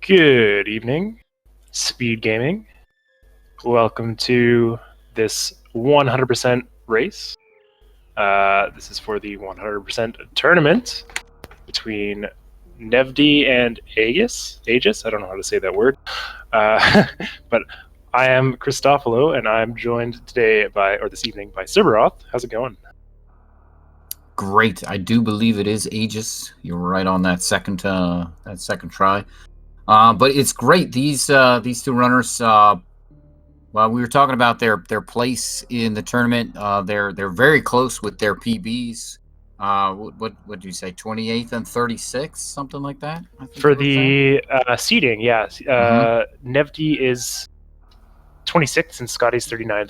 Good evening, SpeedGaming. Welcome to this 100% race. This is for the 100% tournament between Nevdi and Aegis. I don't know how to say that word. But I am Christofalo, and I'm joined today this evening by Cerberoth. How's it going? Great. I do believe it is Aegis. You're right on that second try. But it's great. These two runners. Well, we were talking about their place in the tournament. They're very close with their PBs. What do you say? 28th and 36, something like that. I think For the seeding, yeah. Nevdi is 26th and Scotty's 39th.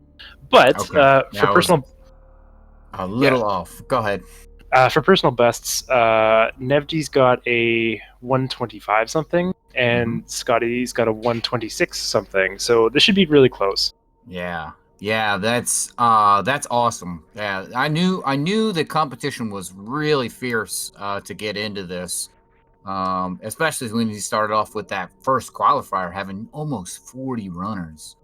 But Okay. for personal, a little off. Go ahead. For personal bests, Nevdi's got a 125 something, and Scotty's got a 126 something. So this should be really close. Yeah, that's awesome. Yeah, I knew the competition was really fierce to get into this, especially when he started off with that first qualifier having almost 40 runners.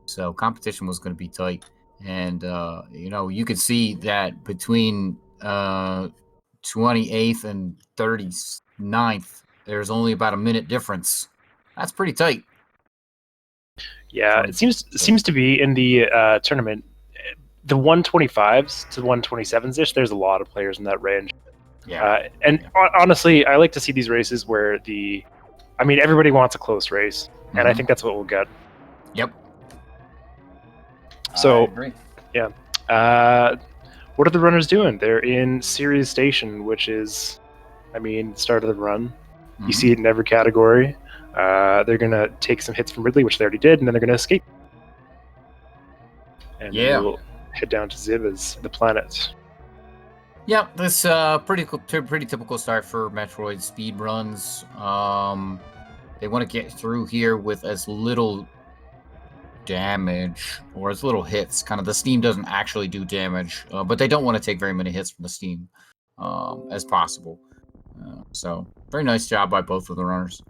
So competition was going to be tight. And, you could see that between 28th and 39th, there's only about a minute difference. That's pretty tight. Yeah, it seems to be in the tournament, the 125s to 127s-ish, there's a lot of players in that range. Yeah. Honestly, I like to see these races where everybody wants a close race, and I think that's what we'll get. Yep. So, I agree. Yeah. What are the runners doing? They're in Series Station, which is, start of the run. You see it in every category. They're going to take some hits from Ridley, which they already did, and then they're going to escape. And we'll head down to Ziv as the planet. Yeah, this pretty typical start for Metroid speed runs. They want to get through here with as little damage or as little hits. Kind of the steam doesn't actually do damage, but they don't want to take very many hits from the steam as possible. So very nice job by both of the runners.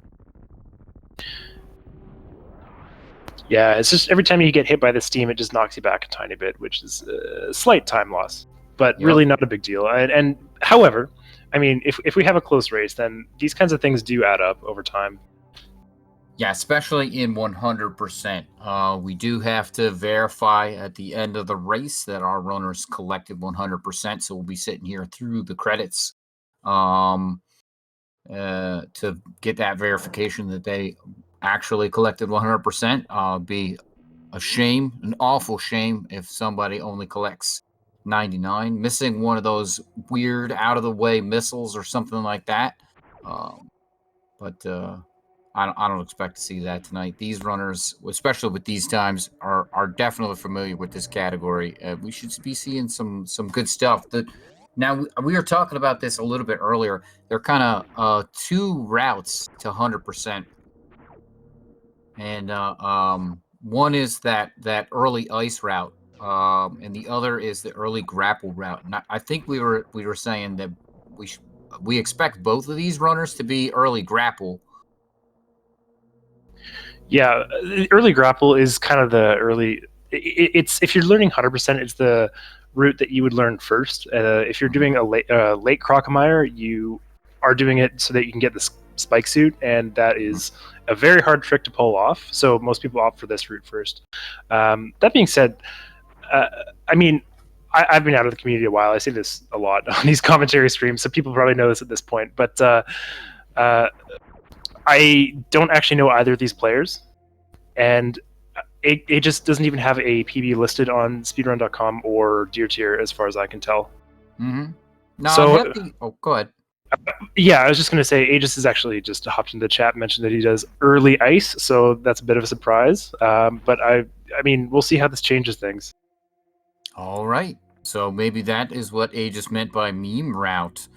Yeah, it's just every time you get hit by the steam, it just knocks you back a tiny bit, which is a slight time loss, but really not a big deal. And however, if we have a close race, then these kinds of things do add up over time. Yeah, especially in 100%. We do have to verify at the end of the race that our runners collected 100%. So we'll be sitting here through the credits to get that verification that they actually collected 100%. Be a shame, an awful shame, if somebody only collects 99, missing one of those weird out-of-the-way missiles or something like that. But I don't expect to see that tonight. These runners, especially with these times, are definitely familiar with this category. We should be seeing some good stuff. Now, we were talking about this a little bit earlier. They're kind of two routes to 100%. And one is that early ice route, and the other is the early grapple route. And I think we were saying that we expect both of these runners to be early grapple. Yeah, the early grapple is kind of the early. It's if you're learning 100%, it's the route that you would learn first. If you're doing a late Crocomire, you are doing it so that you can get the spike suit, and that is a very hard trick to pull off. So most people opt for this route first. That being said, I've been out of the community a while. I say this a lot on these commentary streams, so people probably know this at this point. But I don't actually know either of these players, and it just doesn't even have a PB listed on speedrun.com or Deer Tier as far as I can tell. No, so, go ahead. Yeah, I was just going to say Aegis has actually just hopped into the chat and mentioned that he does early ice, so that's a bit of a surprise. But we'll see how this changes things. All right. So maybe that is what Aegis meant by meme route.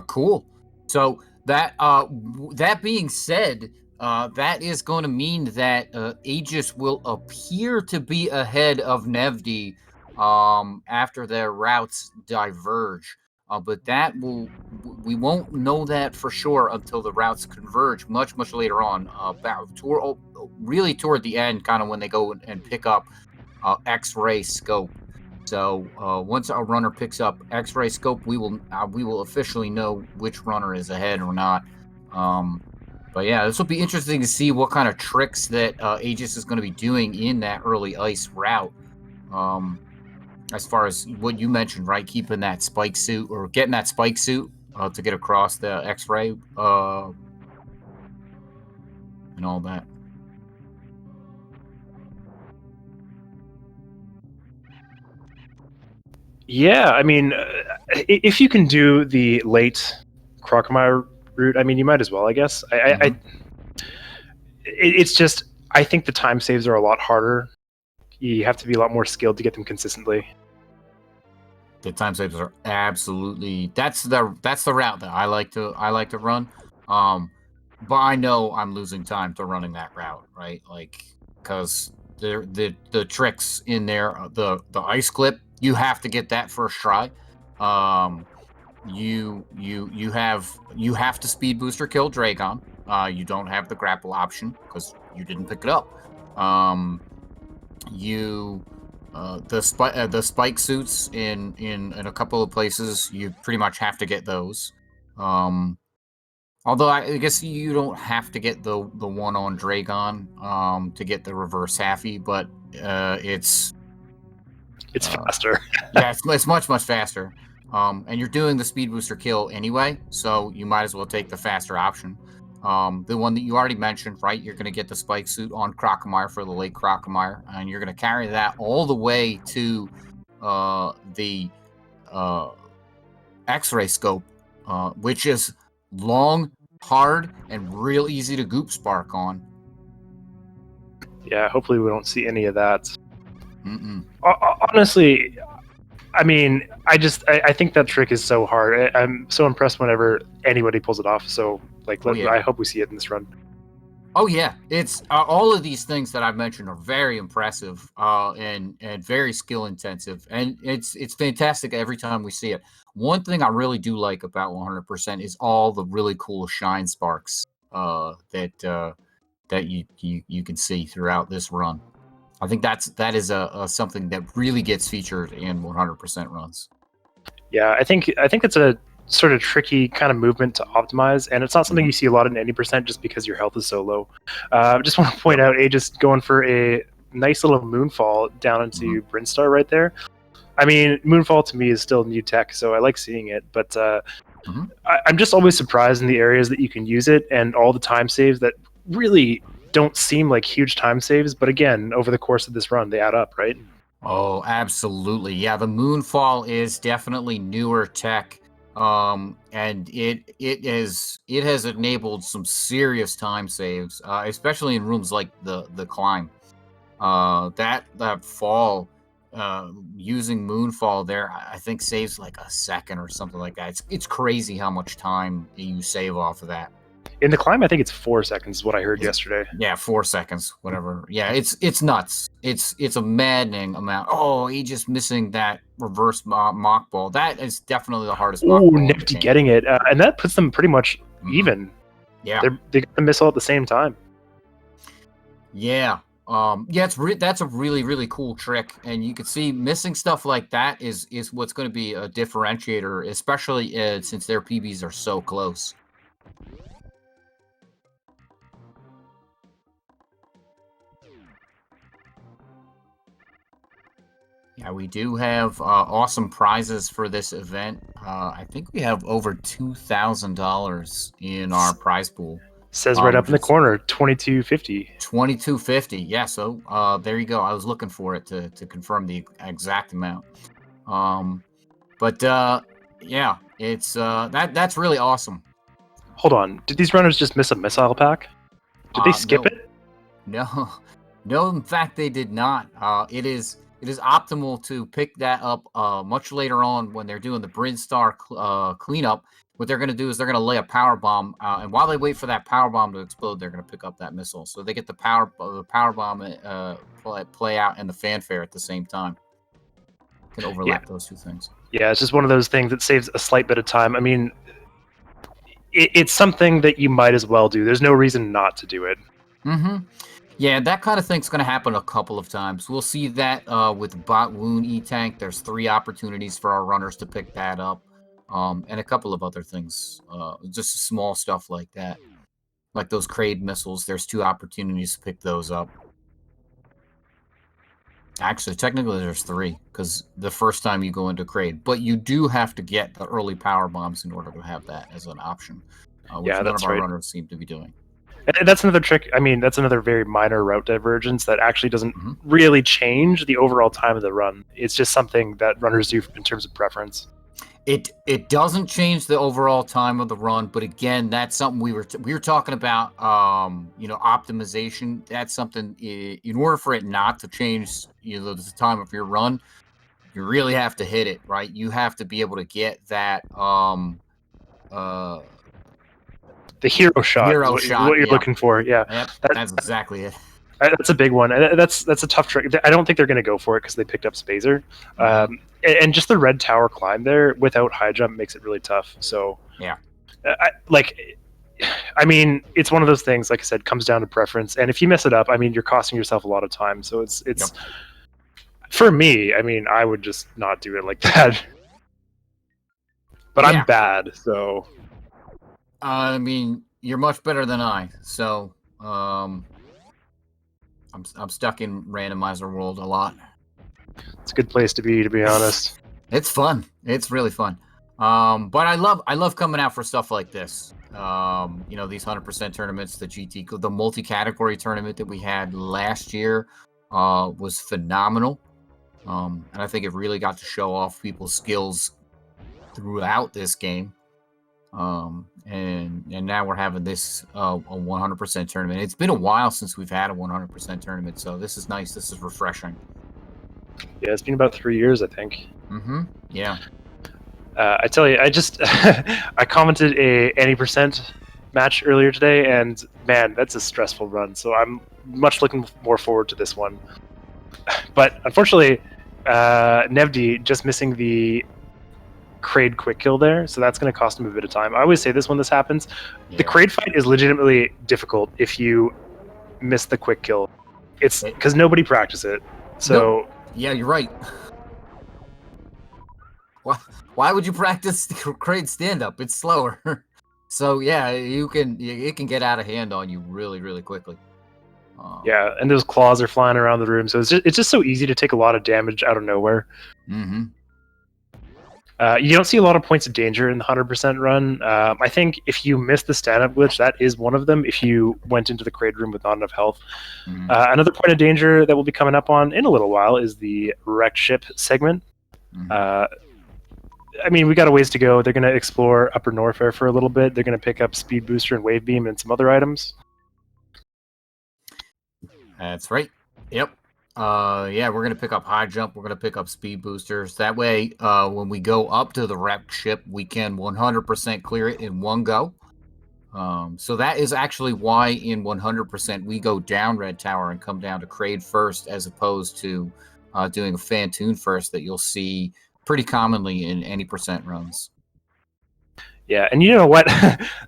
Cool. So that being said, that is going to mean that Aegis will appear to be ahead of Nevdi after their routes diverge. but we won't know that for sure until the routes converge much later on. Really toward the end, kind of when they go and pick up X-ray scope. So once a runner picks up X-ray scope, we will officially know which runner is ahead or not. But yeah, this will be interesting to see what kind of tricks that Aegis is going to be doing in that early ice route. As far as what you mentioned, right? Keeping that spike suit or getting that spike suit to get across the X-ray and all that. Yeah, I mean, if you can do the late Crocomire route, I mean, you might as well, I guess. It's just, I think the time saves are a lot harder. You have to be a lot more skilled to get them consistently. The time saves are absolutely that's the route that I like to run. But I know I'm losing time to running that route, right? Like because the tricks in there, the ice clip, you have to get that first try. You have to speed booster kill Dragon. You don't have the grapple option because you didn't pick it up. The spike suits in a couple of places, you pretty much have to get those. Although I guess you don't have to get the one on Dragon to get the reverse halfy, but it's faster. Yeah, it's much faster. And you're doing the speed booster kill anyway, so you might as well take the faster option. The one that you already mentioned, right? You're going to get the spike suit on Crocomire for the late Crocomire, and you're going to carry that all the way to the X-ray scope, which is long, hard, and real easy to goop spark on. Yeah, hopefully we don't see any of that. Honestly, I mean, I think that trick is so hard. I'm so impressed whenever anybody pulls it off. So, like, I hope we see it in this run. Oh yeah, it's all of these things that I've mentioned are very impressive and very skill intensive, and it's fantastic every time we see it. One thing I really do like about 100% is all the really cool shine sparks that you can see throughout this run. I think that is something that really gets featured in 100% runs. Yeah, I think it's a sort of tricky kind of movement to optimize, and it's not something you see a lot in 80% just because your health is so low. I just want to point out, Aegis going for a nice little moonfall down into Brinstar right there. I mean, moonfall to me is still new tech, so I like seeing it, but I'm just always surprised in the areas that you can use it and all the time saves that really don't seem like huge time saves, but again, over the course of this run, they add up, right? Oh, absolutely. Yeah, the moonfall is definitely newer tech. And it has enabled some serious time saves, especially in rooms like the climb. That fall using moonfall there, I think saves like a second or something like that. It's crazy how much time you save off of that. In the climb, I think it's 4 seconds is what I heard yesterday. Yeah, 4 seconds, whatever. Yeah, it's nuts. It's a maddening amount. Oh, he just missing that reverse mock ball. That is definitely the hardest mock ball. Nevdi getting it, and that puts them pretty much even. Yeah, they got the missile at the same time. Yeah, that's a really cool trick, and you can see missing stuff like that is what's going to be a differentiator, especially since their PBs are so close. Yeah, we do have awesome prizes for this event. I think we have over $2,000 in our prize pool. Says right up in the corner, $22.50. $22.50. Yeah, so there you go. I was looking for it to confirm the exact amount. But yeah, it's that's really awesome. Hold on, did these runners just miss a missile pack? Did they skip it? No, in fact they did not. It is optimal to pick that up much later on when they're doing the Brinstar cleanup. What they're going to do is they're going to lay a power bomb, and while they wait for that power bomb to explode, they're going to pick up that missile. So they get the power bomb play out and the fanfare at the same time. Can overlap those two things. Yeah, it's just one of those things that saves a slight bit of time. I mean, it's something that you might as well do. There's no reason not to do it. Mm-hmm. Yeah, that kind of thing's going to happen a couple of times. We'll see that with Bot Wound E-Tank. There's 3 opportunities for our runners to pick that up. And a couple of other things. Just small stuff like that. Like those Kraid missiles, there's 2 opportunities to pick those up. Actually, technically there's 3, because the first time you go into Kraid. But you do have to get the early power bombs in order to have that as an option, which none of our runners seem to be doing. And that's another trick. I mean, that's another very minor route divergence that actually doesn't really change the overall time of the run. It's just something that runners do in terms of preference. It doesn't change the overall time of the run, but again, that's something we were talking about. Optimization. That's something in order for it not to change, the time of your run, you really have to hit it right. You have to be able to get that the hero shot. What you're looking for. Yeah, yep, that's exactly it. That's a big one. That's a tough trick. I don't think they're going to go for it because they picked up Spazer. And just the red tower climb there without high jump makes it really tough. So yeah, I mean, it's one of those things. Like I said, comes down to preference. And if you mess it up, I mean, you're costing yourself a lot of time. So it's for me. I mean, I would just not do it like that. But I'm bad, so. I mean, you're much better than I. So I'm stuck in randomizer world a lot. It's a good place to be honest. It's fun. It's really fun. But I love coming out for stuff like this. These 100% tournaments, the multi-category tournament that we had last year was phenomenal. And I think it really got to show off people's skills throughout this game. And now we're having this a 100% tournament. It's been a while since we've had a 100% tournament, so this is nice. This is refreshing. Yeah, it's been about 3 years, I think. Yeah. I tell you, I just I commented a any percent match earlier today, and man, that's a stressful run. So I'm much looking more forward to this one. But unfortunately, Nevdi just missing the Kraid quick kill there, so that's going to cost him a bit of time. I always say this when this happens. Yeah. The Kraid fight is legitimately difficult if you miss the quick kill. It's because nobody practices it. So nope. Yeah, you're right. Why would you practice Kraid stand-up? It's slower. So yeah, it can get out of hand on you really, really quickly. Yeah, and those claws are flying around the room, so it's just so easy to take a lot of damage out of nowhere. You don't see a lot of points of danger in the 100% run. I think if you miss the stand-up glitch, that is one of them, if you went into the Kraid room with not enough health. Another point of danger that we'll be coming up on in a little while is the wrecked ship segment. I mean, we got a ways to go. They're going to explore Upper Norfair for a little bit. They're going to pick up Speed Booster and Wave Beam and some other items. That's right. Yep. Yeah, we're going to pick up high jump. We're going to pick up speed boosters. That way, when we go up to the wrecked ship, we can 100% clear it in one go. So that is actually why in 100% we go down Red Tower and come down to Kraid first, as opposed to doing a Fantoon first that you'll see pretty commonly in any percent runs. Yeah, and you know what?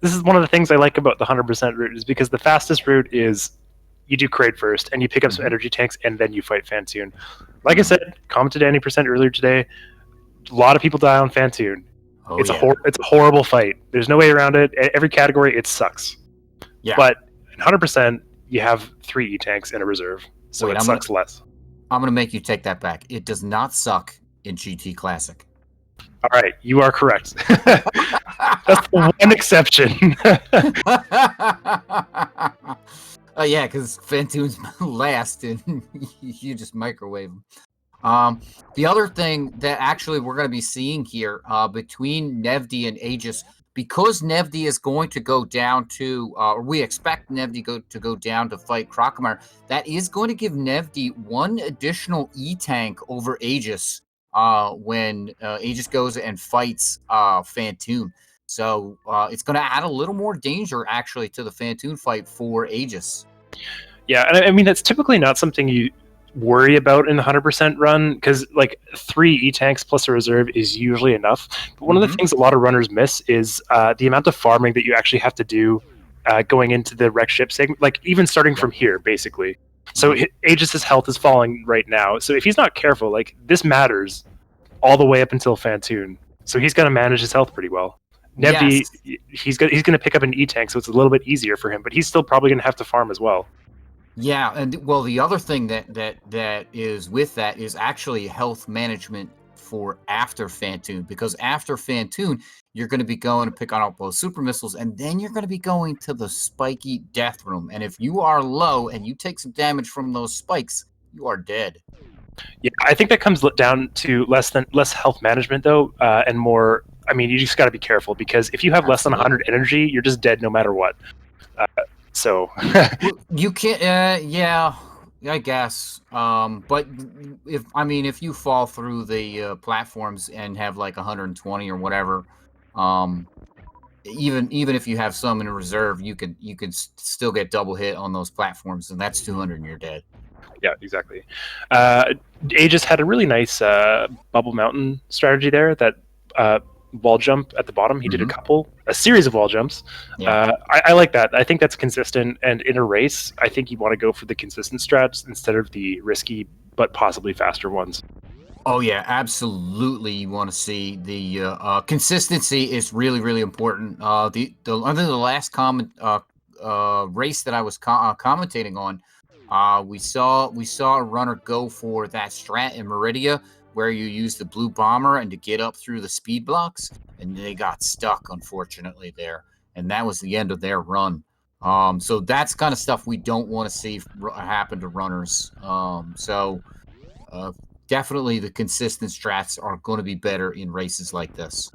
This is one of the things I like about the 100% route, is because the fastest route is you do Kraid first, and you pick up some energy tanks, and then you fight Fantoon. Like I said, commented any percent earlier today, a lot of people die on Fantoon. It's a horrible fight. There's no way around it. Every category, it sucks. Yeah. But in 100%, you have 3 E-tanks in a reserve, so it sucks less. I'm going to make you take that back. It does not suck in GT Classic. All right, you are correct. That's the one exception. Yeah, because Fantoon's last, and you just microwave them. The other thing that actually we're going to be seeing here between Nevdi and Aegis, because Nevdi is going to go down to, or we expect Nevdi to go down to fight Crocomire, that is going to give Nevdi 1 additional E-tank over Aegis when Aegis goes and fights Fantoon. So it's going to add a little more danger, actually, to the Fantoon fight for Aegis. Yeah, and I mean, that's typically not something you worry about in the 100% run, because like 3 E-tanks plus a reserve is usually enough. But one of the things a lot of runners miss is the amount of farming that you actually have to do going into the wreck ship segment, like even starting from here, basically. So Aegis's health is falling right now. So if he's not careful, like this matters all the way up until Fantoon. So he's going to manage his health pretty well. Nevdi, he's going to pick up an E-tank, so it's a little bit easier for him, but he's still probably going to have to farm as well. Yeah, and well, the other thing that is with that is actually health management for after Fantoon, because after Fantoon, you're going to be going to pick up those super missiles, and then you're going to be going to the spiky death room. And if you are low and you take some damage from those spikes, you are dead. Yeah, I think that comes down to less health management though, and more. I mean, you just got to be careful, because if you have less than 100 energy, you're just dead no matter what. So you can't. Yeah, I guess. But if you fall through the platforms and have like 120 or whatever, even if you have some in reserve, you could still get double hit on those platforms, and that's 200 and you're dead. Yeah, exactly. Aegis had a really nice Bubble Mountain strategy there. That wall jump at the bottom, he did a series of wall jumps. Yeah. I like that. I think that's consistent. And in a race, I think you want to go for the consistent strats instead of the risky but possibly faster ones. Oh yeah, absolutely. You want to see the consistency is really, really important. The under the last race that I was commentating on, we saw a runner go for that strat in Meridia, where you use the blue bomber and to get up through the speed blocks, and they got stuck, unfortunately, there, and that was the end of their run. So that's kind of stuff we don't want to see happen to runners. Definitely the consistent strats are going to be better in races like this.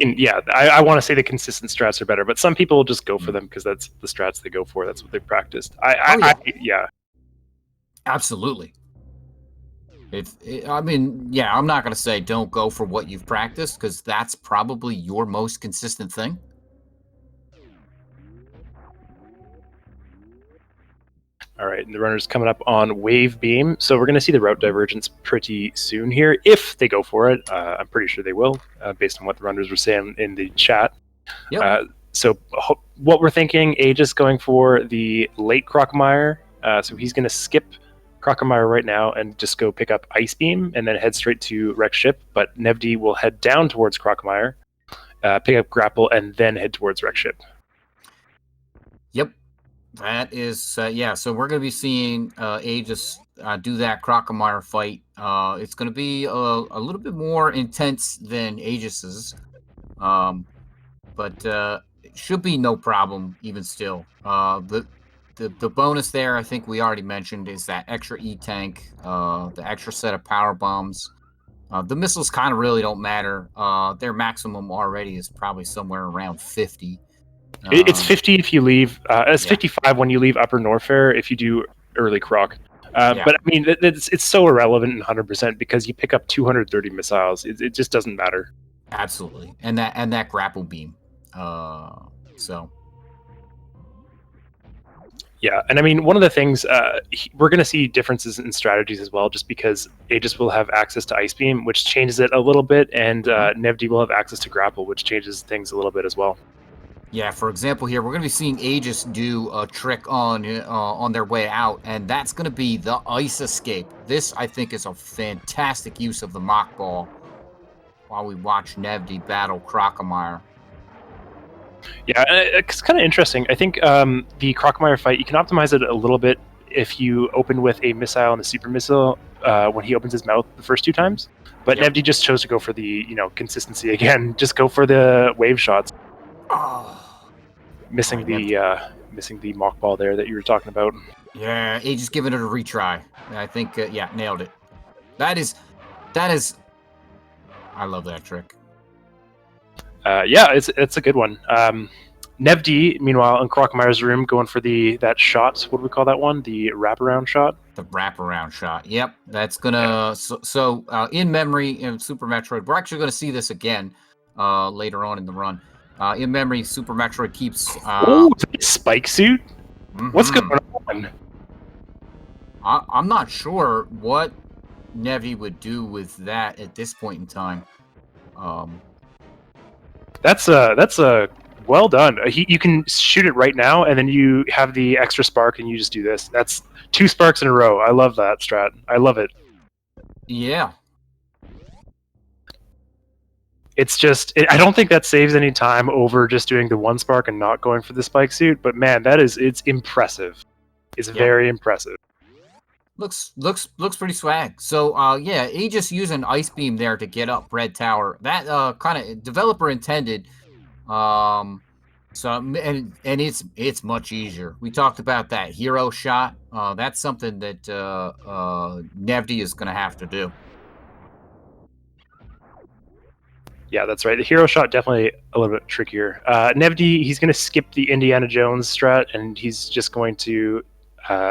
I want to say the consistent strats are better, but some people just go for them because that's the strats they go for. That's what they've practiced. Yeah. Absolutely. I'm not going to say don't go for what you've practiced, because that's probably your most consistent thing. All right, and the runner's coming up on Wave Beam, so we're going to see the route divergence pretty soon here, if they go for it. I'm pretty sure they will, based on what the runners were saying in the chat. Yep. So what we're thinking, Aegis going for the late Crocomire, so he's going to skip Crocomire right now and just go pick up Ice Beam and then head straight to Wreck Ship, but Nevdi will head down towards Crocomire, pick up Grapple, and then head towards Wreck Ship. Yep. That is, so we're going to be seeing Aegis do that Crocomire fight. It's going to be a little bit more intense than Aegis's, but it should be no problem even still. The bonus there, I think we already mentioned, is that extra E-tank, the extra set of power bombs. The missiles kind of really don't matter. Their maximum already is probably somewhere around 50. It's 50 if you leave. It's 55 when you leave Upper Norfair if you do early Croc. But I mean, it's so irrelevant in 100% because you pick up 230 missiles. It just doesn't matter. Absolutely, and that grapple beam. Yeah, and I mean, one of the things, we're going to see differences in strategies as well, just because Aegis will have access to Ice Beam, which changes it a little bit, and Nevdi will have access to Grapple, which changes things a little bit as well. Yeah, for example here, we're going to be seeing Aegis do a trick on their way out, and that's going to be the Ice Escape. This, I think, is a fantastic use of the Mach Ball while we watch Nevdi battle Crocomire. Yeah, it's kind of interesting. I think the Crocomire fight, you can optimize it a little bit if you open with a missile and a super missile when he opens his mouth the first 2 times. But Nevdi just chose to go for the consistency again. Just go for the wave shots. Missing the Mach Ball there that you were talking about. Yeah, Aegis giving it a retry. I think nailed it. That is. I love that trick. It's a good one. Nevdi, meanwhile, in Crocomire's room, going for that shot. What do we call that one? The wraparound shot? The wraparound shot. Yep. That's going to... in memory, in Super Metroid, we're actually going to see this again later on in the run. In memory, Super Metroid keeps... Spike suit? Mm-hmm. What's going on? I'm not sure what Nevdi would do with that at this point in time. That's well done. You can shoot it right now, and then you have the extra spark, and you just do this. That's 2 sparks in a row. I love that strat. I love it. Yeah. It's just I don't think that saves any time over just doing the 1 spark and not going for the spike suit. But man, it's impressive. It's very impressive. Looks pretty swag. So yeah, he just used an ice beam there to get up Red Tower. That kind of developer intended. So and it's much easier. We talked about that hero shot. That's something that Nevdi is gonna have to do. Yeah, that's right. The hero shot definitely a little bit trickier. Nevdi, he's going to skip the Indiana Jones strat, and he's just going to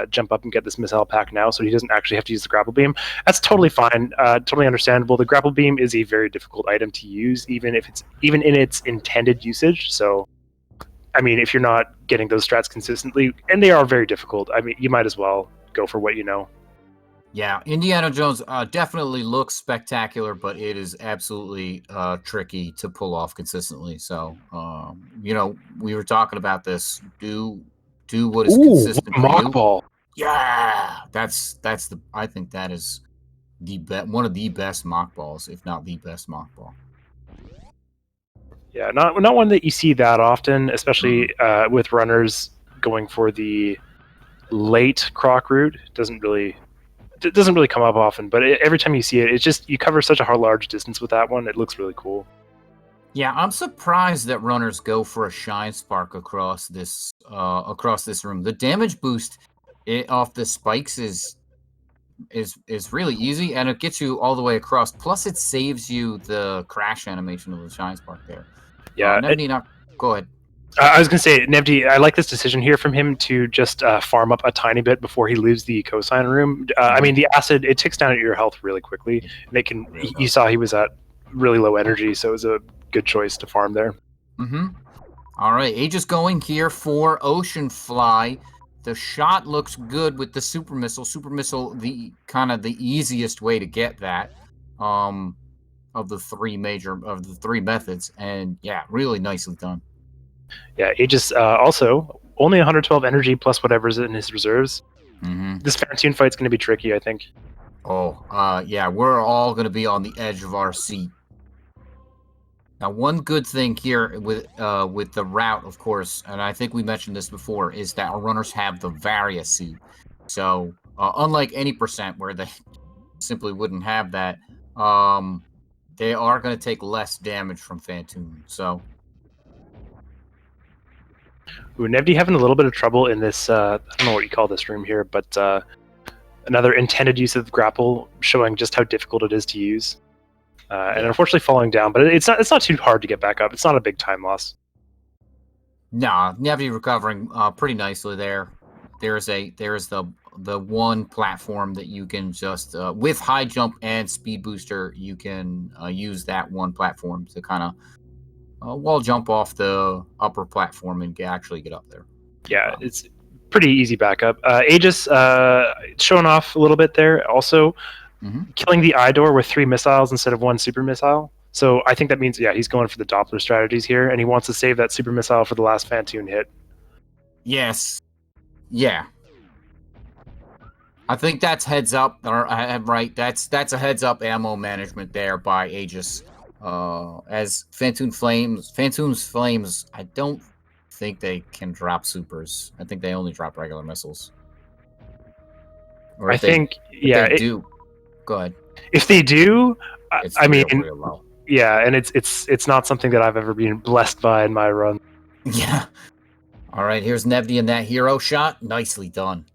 jump up and get this missile pack now, so he doesn't actually have to use the grapple beam. That's totally fine, totally understandable. The grapple beam is a very difficult item to use, even in its intended usage. So, I mean, if you're not getting those strats consistently, and they are very difficult, I mean, you might as well go for what you know. Yeah, Indiana Jones definitely looks spectacular, but it is absolutely tricky to pull off consistently. So, you know, we were talking about this. Do what is consistent for mock you. ball. Yeah, that's the. I think that is one of the best mock balls, if not the best mock ball. Yeah, not one that you see that often, especially with runners going for the late croc route. It doesn't really come up often, but every time you see it, it's just you cover such a large distance with that one. It looks really cool. Yeah, I'm surprised that runners go for a shine spark across this room. The damage boost off the spikes is really easy, and it gets you all the way across. Plus, it saves you the crash animation of the shine spark there. Yeah, go ahead. I was going to say, Nevdi, I like this decision here from him to just farm up a tiny bit before he leaves the cosine room. I mean, the acid, it ticks down at your health really quickly. And you saw he was at really low energy, so it was a good choice to farm there. Mm-hmm. All right, Aegis going here for Ocean Fly. The shot looks good with the super missile. Super missile, the kind of the easiest way to get that. Of the three methods, and yeah, really nicely done. Yeah, Aegis also only 112 energy plus whatever's in his reserves. Mm-hmm. This Phantoon fight's going to be tricky, I think. Oh, yeah, we're all going to be on the edge of our seat. Now, one good thing here with the route, of course, and I think we mentioned this before, is that our runners have the Varia suit. So, unlike any percent where they simply wouldn't have that, they are going to take less damage from Phantoon. So, Nevdi having a little bit of trouble in this, I don't know what you call this room here, but another intended use of grapple, showing just how difficult it is to use. And unfortunately falling down, but it's not too hard to get back up. It's not a big time loss. Nah, Nevdi recovering pretty nicely there. There's the one platform that you can just with high jump and speed booster, you can use that one platform to kind of wall jump off the upper platform and actually get up there. Yeah, it's pretty easy backup. Aegis showing off a little bit there. Also, killing the eye door with 3 missiles instead of 1 super missile. So I think that means, yeah, he's going for the Doppler strategies here, and he wants to save that super missile for the last Phantoon hit. Yes. Yeah. I think that's heads up, or right? That's a heads up ammo management there by Aegis. As Phantoon's flames, I don't think they can drop supers. I think they only drop regular missiles. Or if they do. Go ahead. If they do, I mean, real low. Yeah, and it's not something that I've ever been blessed by in my run. Yeah. All right, here's Nevdi in that hero shot. Nicely done.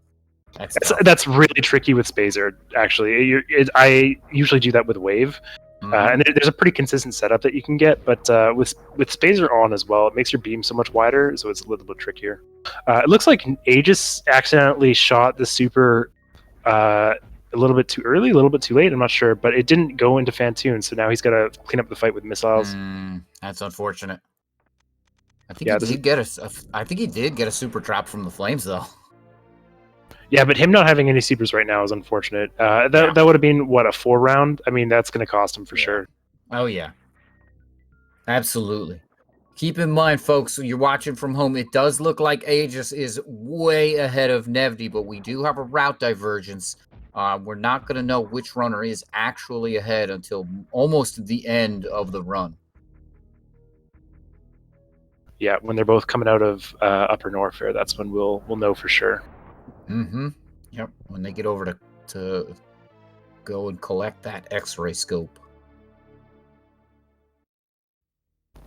That's really tricky with Spazer, actually. I usually do that with Wave. And there's a pretty consistent setup that you can get, but with Spazer on as well, it makes your beam so much wider, so it's a little bit trickier. It looks like Aegis accidentally shot the super a little bit too early, a little bit too late. I'm not sure, but it didn't go into Phantoon, so now he's got to clean up the fight with missiles. That's unfortunate. I think he did get a super trap from the flames, though. Yeah, but him not having any supers right now is unfortunate. That Yeah. that would have been what, a 4 round. I mean, that's going to cost him for sure. Oh yeah, absolutely. Keep in mind, folks, you're watching from home. It does look like Aegis is way ahead of Nevdi, but we do have a route divergence. We're not going to know which runner is actually ahead until almost the end of the run. Yeah, when they're both coming out of Upper Norfair, that's when we'll know for sure. Mm-hmm. Yep. When they get over to go and collect that X-ray scope.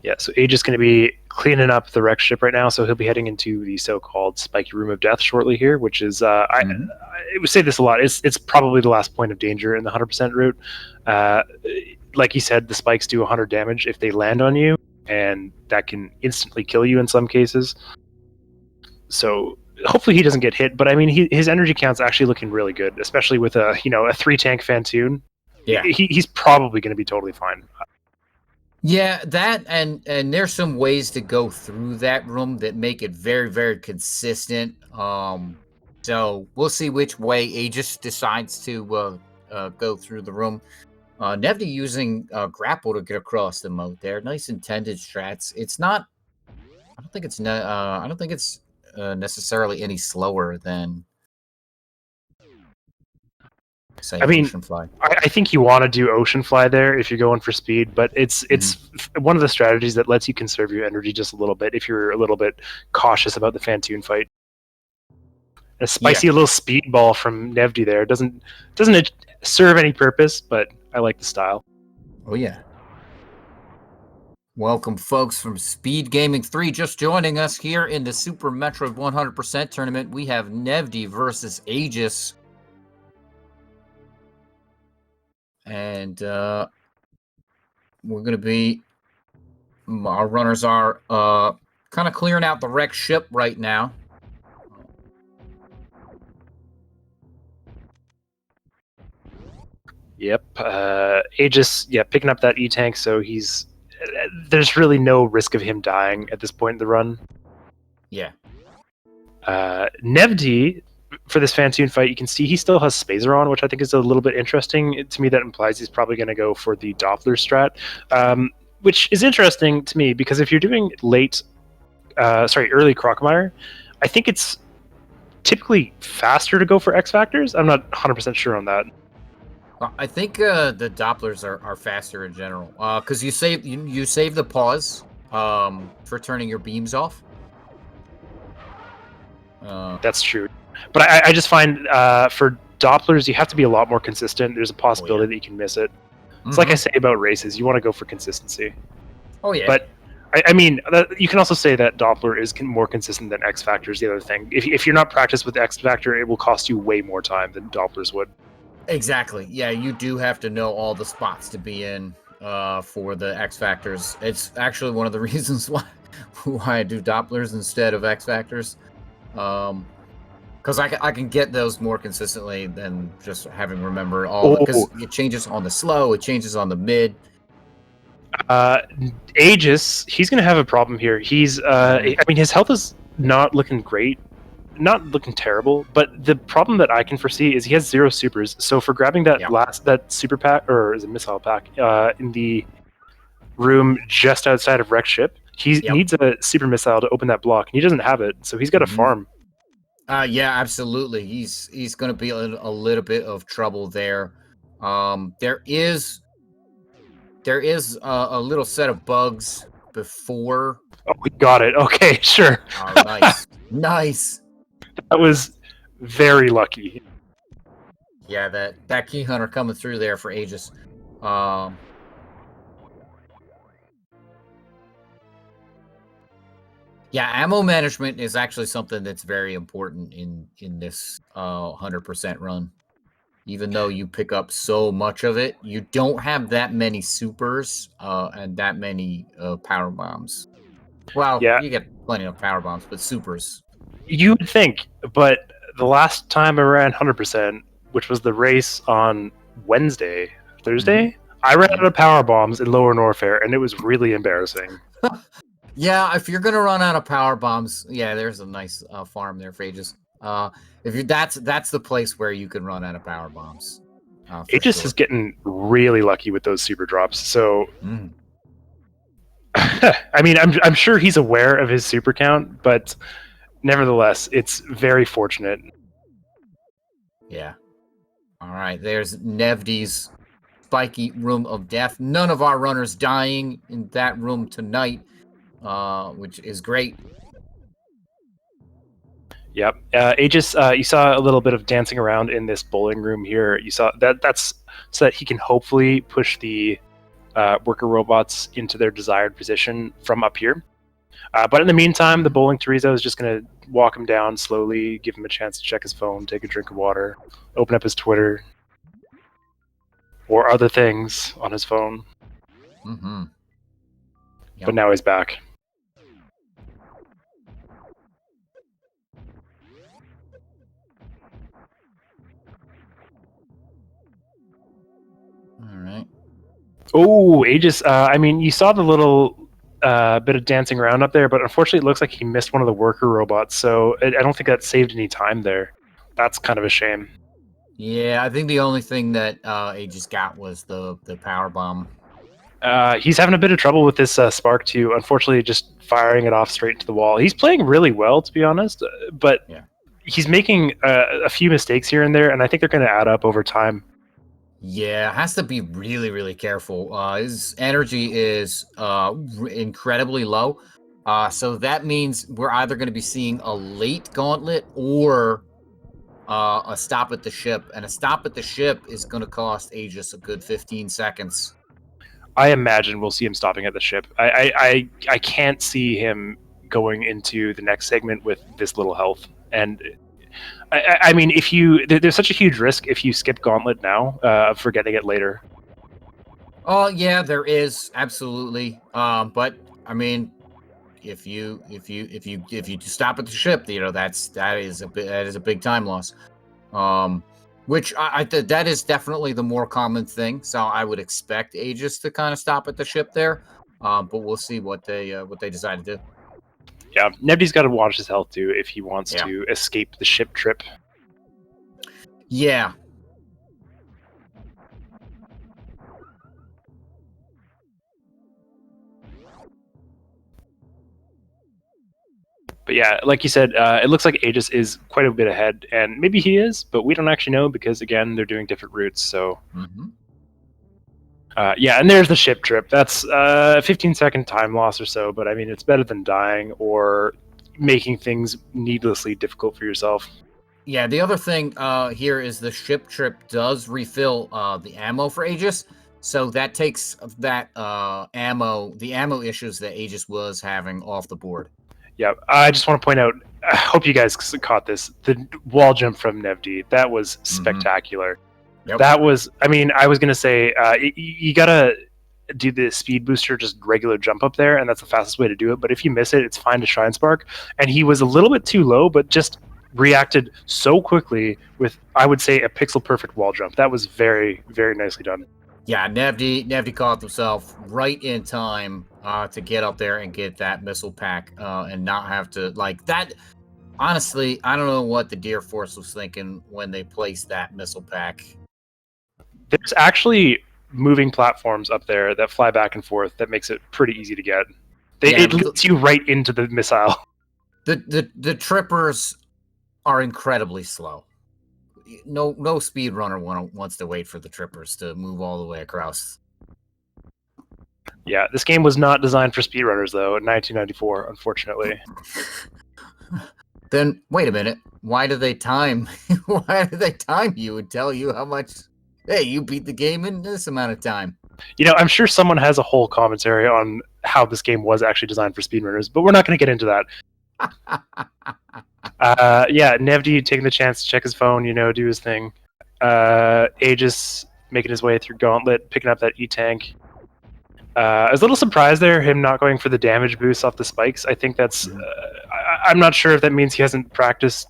Yeah, so Age is going to be cleaning up the wreck ship right now, so he'll be heading into the so-called spiky room of death shortly here, which is I would say this a lot. It's probably the last point of danger in the 100% route. Like you said, the spikes do 100 damage if they land on you, and that can instantly kill you in some cases. So hopefully he doesn't get hit, but I mean his energy count's actually looking really good, especially with a 3-tank Fantoon. Yeah, he's probably going to be totally fine. Yeah, that and there's some ways to go through that room that make it very, very consistent. So we'll see which way Aegis decides to go through the room. Nevdi using grapple to get across the moat there. Nice intended strats. It's not. I don't think it's. I don't think it's necessarily any slower than, say, I mean, Ocean Fly. I think you want to do Ocean Fly there if you're going for speed, but it's one of the strategies that lets you conserve your energy just a little bit if you're a little bit cautious about the Fantoon fight. A spicy little speedball from Nevdi there doesn't it serve any purpose, but I like the style. Oh yeah. Welcome, folks, from SpeedGaming 3. Just joining us here in the Super Metroid 100% tournament. We have Nevdi versus Aegis. And we're going to be... Our runners are kind of clearing out the wrecked ship right now. Yep. Aegis, picking up that E-tank, so there's really no risk of him dying at this point in the run. Yeah. Nevdi, for this Fantoon fight, you can see he still has Spazer on, which I think is a little bit interesting. To me, that implies he's probably going to go for the Doppler strat, which is interesting to me because if you're doing early Crocomire, I think it's typically faster to go for X Factors. I'm not 100% sure on that. I think the Dopplers are faster in general because you save the pause for turning your beams off. That's true, but I just find for Dopplers you have to be a lot more consistent. There's a possibility that you can miss it. It's like I say about races, you want to go for consistency. Oh yeah, but I mean, you can also say that Doppler is more consistent than X Factor is the other thing. If you're not practiced with X Factor, it will cost you way more time than Dopplers would. Exactly. Yeah, you do have to know all the spots to be in for the X Factors. It's actually one of the reasons why I do Dopplers instead of X Factors. Because I can get those more consistently than just having remember all because it changes on the slow, it changes on the mid. Aegis, he's going to have a problem here. I mean, his health is not looking great, not looking terrible, but the problem that I can foresee is he has 0 supers. So for grabbing that that super pack, or is it missile pack, in the room just outside of Wrecked Ship, he needs a super missile to open that block, and he doesn't have it, so he's got to farm. Yeah, absolutely. He's going to be a little bit of trouble there. There is a little set of bugs before. Oh, we got it. Okay, sure. Oh, nice. Nice. That was very lucky. Yeah, that Key Hunter coming through there for Aegis. Yeah, ammo management is actually something that's very important in this 100% run. Even though you pick up so much of it, you don't have that many supers and that many power bombs. Well, you get plenty of power bombs, but supers. You would think, but the last time I ran 100%, which was the race on Thursday, I ran out of power bombs in Lower Norfair, and it was really embarrassing. Yeah, if you're gonna run out of power bombs, yeah, there's a nice farm there for Aegis. If you that's the place where you can run out of power bombs. For Aegis sure. is getting really lucky with those super drops. So, Mm. I mean, I'm sure he's aware of his super count, but nevertheless, it's very fortunate. Yeah. All right. There's Nevdi's spiky room of death. None of our runners dying in that room tonight, which is great. Yep. Aegis, you saw a little bit of dancing around in this bowling room here. You saw that's so that he can hopefully push the worker robots into their desired position from up here. But in the meantime, the bowling Chorizo is just going to walk him down slowly, give him a chance to check his phone, take a drink of water, open up his Twitter, or other things on his phone. Mm-hmm. Yep. But now he's back. All right. Oh, Aegis. I mean, you saw the little bit of dancing around up there, but unfortunately, it looks like he missed one of the worker robots. So I don't think that saved any time there. That's kind of a shame. Yeah, I think the only thing that Aegis got was the power bomb. He's having a bit of trouble with this Spark 2. Unfortunately, just firing it off straight into the wall. He's playing really well, to be honest, but Yeah. he's making a few mistakes here and there, and I think they're going to add up over time. Yeah, has to be really, really careful. His energy is incredibly low. So that means we're either going to be seeing a late gauntlet or a stop at the ship. And a stop at the ship is going to cost Aegis a good 15 seconds. I imagine we'll see him stopping at the ship. I can't see him going into the next segment with this little health. And I mean, there's such a huge risk if you skip Gauntlet now of forgetting it later. Oh yeah, there is absolutely. But I mean, if you stop at the ship, that is a big time loss. Which that is definitely the more common thing. So I would expect Aegis to kind of stop at the ship there. But we'll see what they decide to do. Yeah, Nevdi's got to watch his health too if he wants to escape the ship trip. Yeah. But yeah, like you said, it looks like Aegis is quite a bit ahead, and maybe he is, but we don't actually know because again, they're doing different routes. So, yeah, and there's the ship trip. That's 15-second time loss or so, but I mean, it's better than dying or making things needlessly difficult for yourself. Yeah, the other thing here is the ship trip does refill the ammo for Aegis, so that takes that the ammo issues that Aegis was having off the board. Yeah, I just want to point out, I hope you guys caught this, the wall jump from Nevdi. That was spectacular. Yep. That was, I mean, I was going to say, you got to do the speed booster, just regular jump up there, and that's the fastest way to do it. But if you miss it, it's fine to Shrine Spark. And he was a little bit too low, but just reacted so quickly with, I would say, a pixel perfect wall jump. That was very, very nicely done. Yeah, Nevdi caught himself right in time to get up there and get that missile pack and not have to, like, that. Honestly, I don't know what the Deer Force was thinking when they placed that missile pack. There's actually moving platforms up there that fly back and forth that makes it pretty easy to get. It leads you right into the missile. The trippers are incredibly slow. No speedrunner wants to wait for the trippers to move all the way across. Yeah, this game was not designed for speedrunners, though, in 1994, unfortunately. Then, wait a minute. Why do they time you and tell you how much, hey, you beat the game in this amount of time? You know, I'm sure someone has a whole commentary on how this game was actually designed for speedrunners, but we're not going to get into that. Yeah, Nevdi taking the chance to check his phone, do his thing. Aegis making his way through Gauntlet, picking up that E-Tank. I was a little surprised there, him not going for the damage boost off the spikes. I think that's... I'm not sure if that means he hasn't practiced,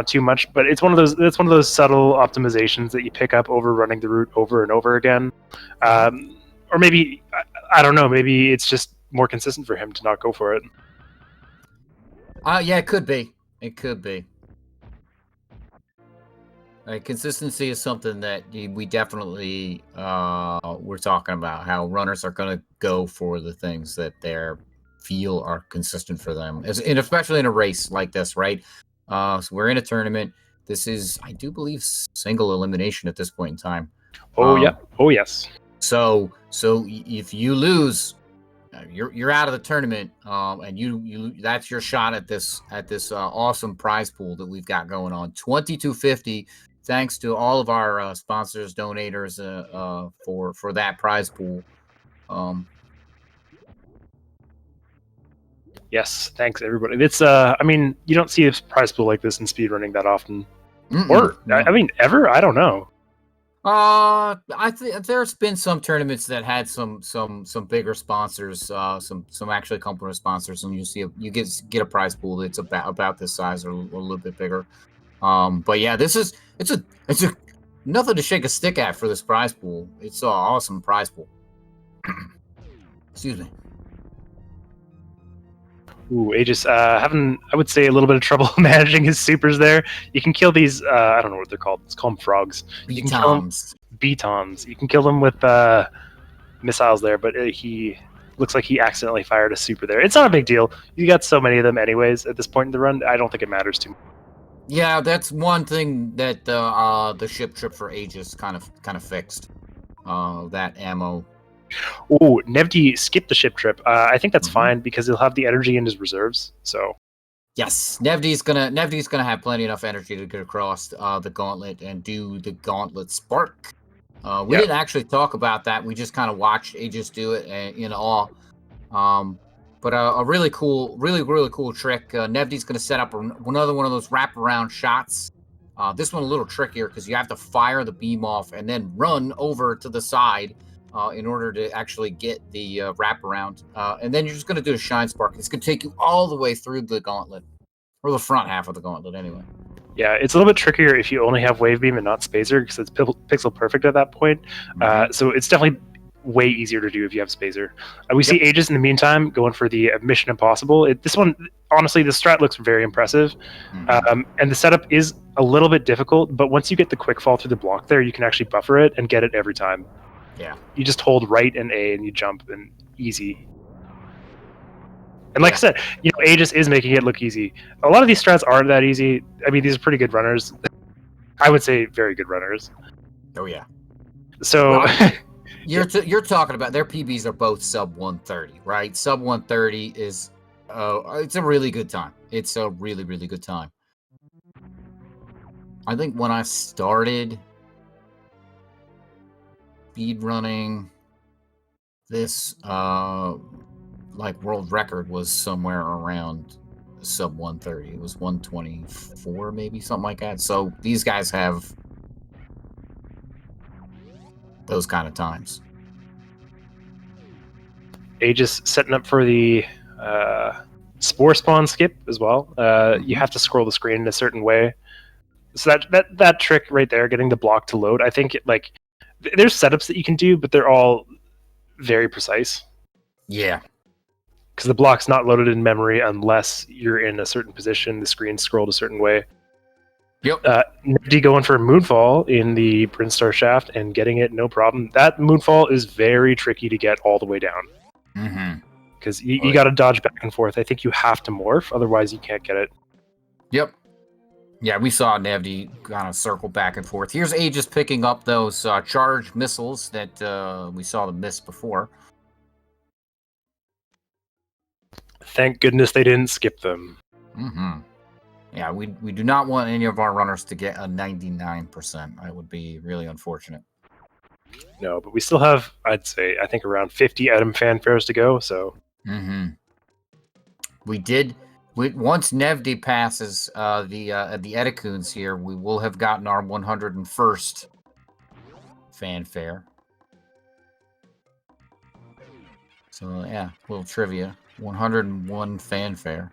too much, but it's one of those subtle optimizations that you pick up over running the route over and over again. Or maybe, I don't know, maybe it's just more consistent for him to not go for it. Yeah, it could be. It could be. Consistency is something that we definitely we're talking about. How runners are going to go for the things that they feel are consistent for them, and especially in a race like this, right? So we're in a tournament. This is, I do believe, single elimination at this point in time. Oh yeah. Oh yes. So if you lose, you're out of the tournament, and you that's your shot at this awesome prize pool that we've got going on. 2250. Thanks to all of our sponsors, donators, for that prize pool. Yes, thanks everybody. It's I mean, you don't see a prize pool like this in speedrunning that often, or no. I mean, ever. I don't know. I think there's been some tournaments that had some bigger sponsors, some actually company sponsors, and you get a prize pool that's about this size or a little bit bigger. But yeah, it's a nothing to shake a stick at for this prize pool. It's an awesome prize pool. Excuse me. Ooh, Aegis having, I would say, a little bit of trouble managing his supers there. You can kill these, I don't know what they're called. Let's call them frogs. Betons. Betons. You can kill them with missiles there, but he looks like he accidentally fired a super there. It's not a big deal. You got so many of them anyways at this point in the run. I don't think it matters too much. Yeah, that's one thing that the ship trip for Aegis kind of fixed. That ammo. Oh, Nevdi skipped the ship trip. I think that's fine because he'll have the energy in his reserves. So yes, Nevdi's gonna have plenty enough energy to get across the gauntlet and do the gauntlet spark. We didn't actually talk about that. We just kind of watched Aegis do it in awe. But a really cool trick. Nevdi's gonna set up another one of those wraparound shots. This one a little trickier because you have to fire the beam off and then run over to the side. In order to actually get the wraparound. And then you're just going to do a shine spark. It's going to take you all the way through the gauntlet, or the front half of the gauntlet anyway. Yeah, it's a little bit trickier if you only have wave beam and not spacer because it's pixel perfect at that point. So it's definitely way easier to do if you have spacer. We see Aegis in the meantime going for the Mission Impossible. This one, honestly, the strat looks very impressive. And the setup is a little bit difficult, but once you get the quick fall through the block there, you can actually buffer it and get it every time. Yeah. You just hold right and A and you jump and easy. And like I said, Aegis is making it look easy. A lot of these strats aren't that easy. I mean, these are pretty good runners. I would say very good runners. Oh yeah. So well, you're talking about their PBs are both sub 130, right? Sub 130 is it's a really good time. It's a really good time. I think when I started speed running, this like world record was somewhere around sub 130. It was 124, maybe something like that. So these guys have those kind of times. Aegis setting up for the spore spawn skip as well. You have to scroll the screen in a certain way. So that trick right there, getting the block to load, I think there's setups that you can do, but they're all very precise. Yeah. Because the block's not loaded in memory unless you're in a certain position, the screen's scrolled a certain way. Yep. Nevdi going for a Moonfall in the Brinstar shaft and getting it, no problem. That Moonfall is very tricky to get all the way down. Because you got to dodge back and forth. I think you have to morph, otherwise you can't get it. Yep. Yeah, we saw Nevdi kind of circle back and forth. Here's Aegis picking up those charged missiles that we saw them miss before. Thank goodness they didn't skip them. Yeah, we do not want any of our runners to get a 99%. That would be really unfortunate. No, but we still have, I think around 50 item fanfares to go, so... Once Nevdi passes the Edicoons here, we will have gotten our 101st fanfare. So yeah, a little trivia: 101 fanfare.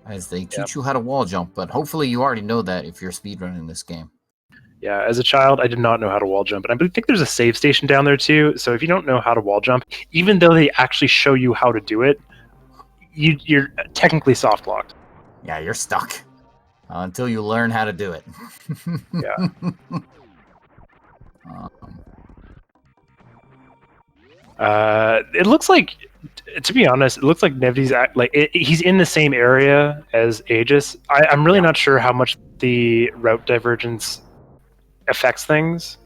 As they teach you how to wall jump, but hopefully you already know that if you're speedrunning this game. Yeah, as a child, I did not know how to wall jump. And I think there's a save station down there too. So if you don't know how to wall jump, even though they actually show you how to do it, you're technically soft locked. Yeah, you're stuck until you learn how to do it. Yeah. It looks like, to be honest, it looks like Nevdi's he's in the same area as Aegis. I'm really not sure how much the route divergence affects things,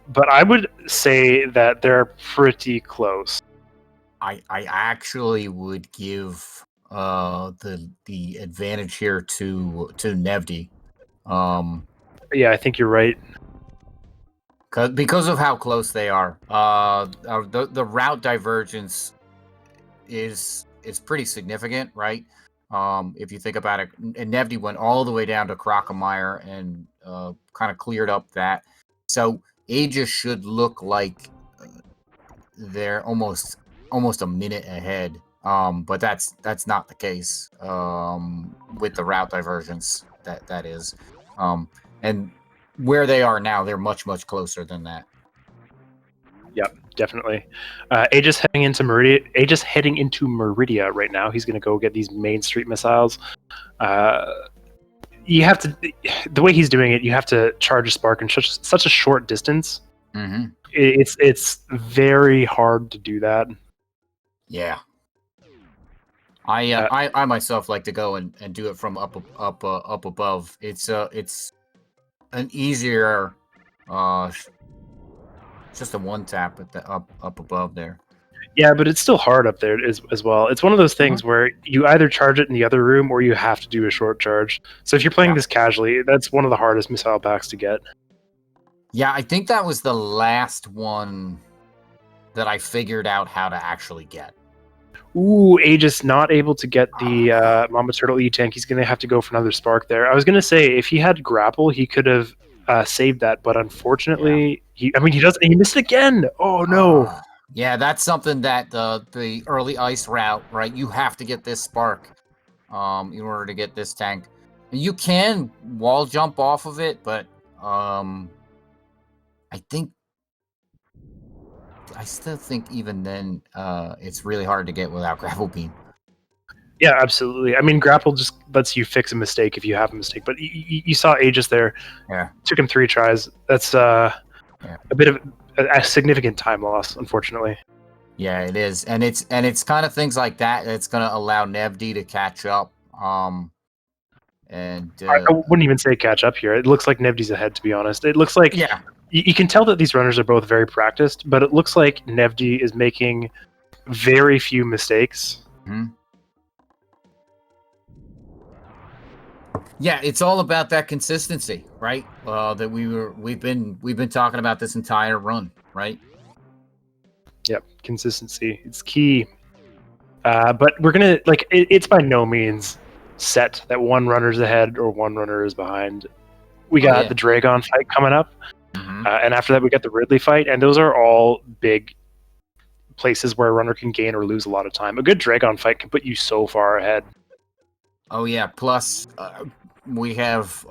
but I would say that they're pretty close. I actually would give the advantage here to Nevdi. Yeah, I think you're right. Because of how close they are. The route divergence is pretty significant, right? If you think about it, and Nevdi went all the way down to Crocomire and kind of cleared up that. So Aegis should look like they're almost a minute ahead. But that's not the case with the route divergence. That is, and where they are now, they're much closer than that. Yep, definitely. Aegis heading into Meridia. Aegis heading into Meridia right now. He's going to go get these Main Street missiles. You have to, the way he's doing it, you have to charge a spark in such a short distance. Mm-hmm. It's very hard to do that. Yeah. I myself like to go and do it from up above. It's an easier just a one tap at the up above there. Yeah, but it's still hard up there as well. It's one of those things where you either charge it in the other room or you have to do a short charge. So if you're playing this casually, that's one of the hardest missile packs to get. Yeah, I think that was the last one that I figured out how to actually get. Ooh, Aegis not able to get the Mama Turtle E-Tank. He's going to have to go for another spark there. I was going to say, if he had grapple, he could have saved that, but unfortunately, he doesn't. He missed it again. Oh, no. Yeah, that's something that the early ice route, right? You have to get this spark in order to get this tank. You can wall jump off of it, but I still think even then it's really hard to get without grapple beam. Yeah, absolutely. I mean, grapple just lets you fix a mistake if you have a mistake. But you saw Aegis there. Yeah. Took him 3 tries. That's a bit of a significant time loss, unfortunately. Yeah, it is, and it's kind of things like that that's going to allow Nevdi to catch up. And I wouldn't even say catch up here. It looks like Nevdi's ahead, to be honest. It looks like you can tell that these runners are both very practiced, but it looks like Nevdi is making very few mistakes. Mm-hmm. Yeah, it's all about that consistency, right? That we've been talking about this entire run, right? Yep, consistency. It's key. But we're gonna it's by no means set that one runner's ahead or one runner is behind. We got the Dragon fight coming up, and after that we got the Ridley fight, and those are all big places where a runner can gain or lose a lot of time. A good Dragon fight can put you so far ahead. Oh yeah, plus we have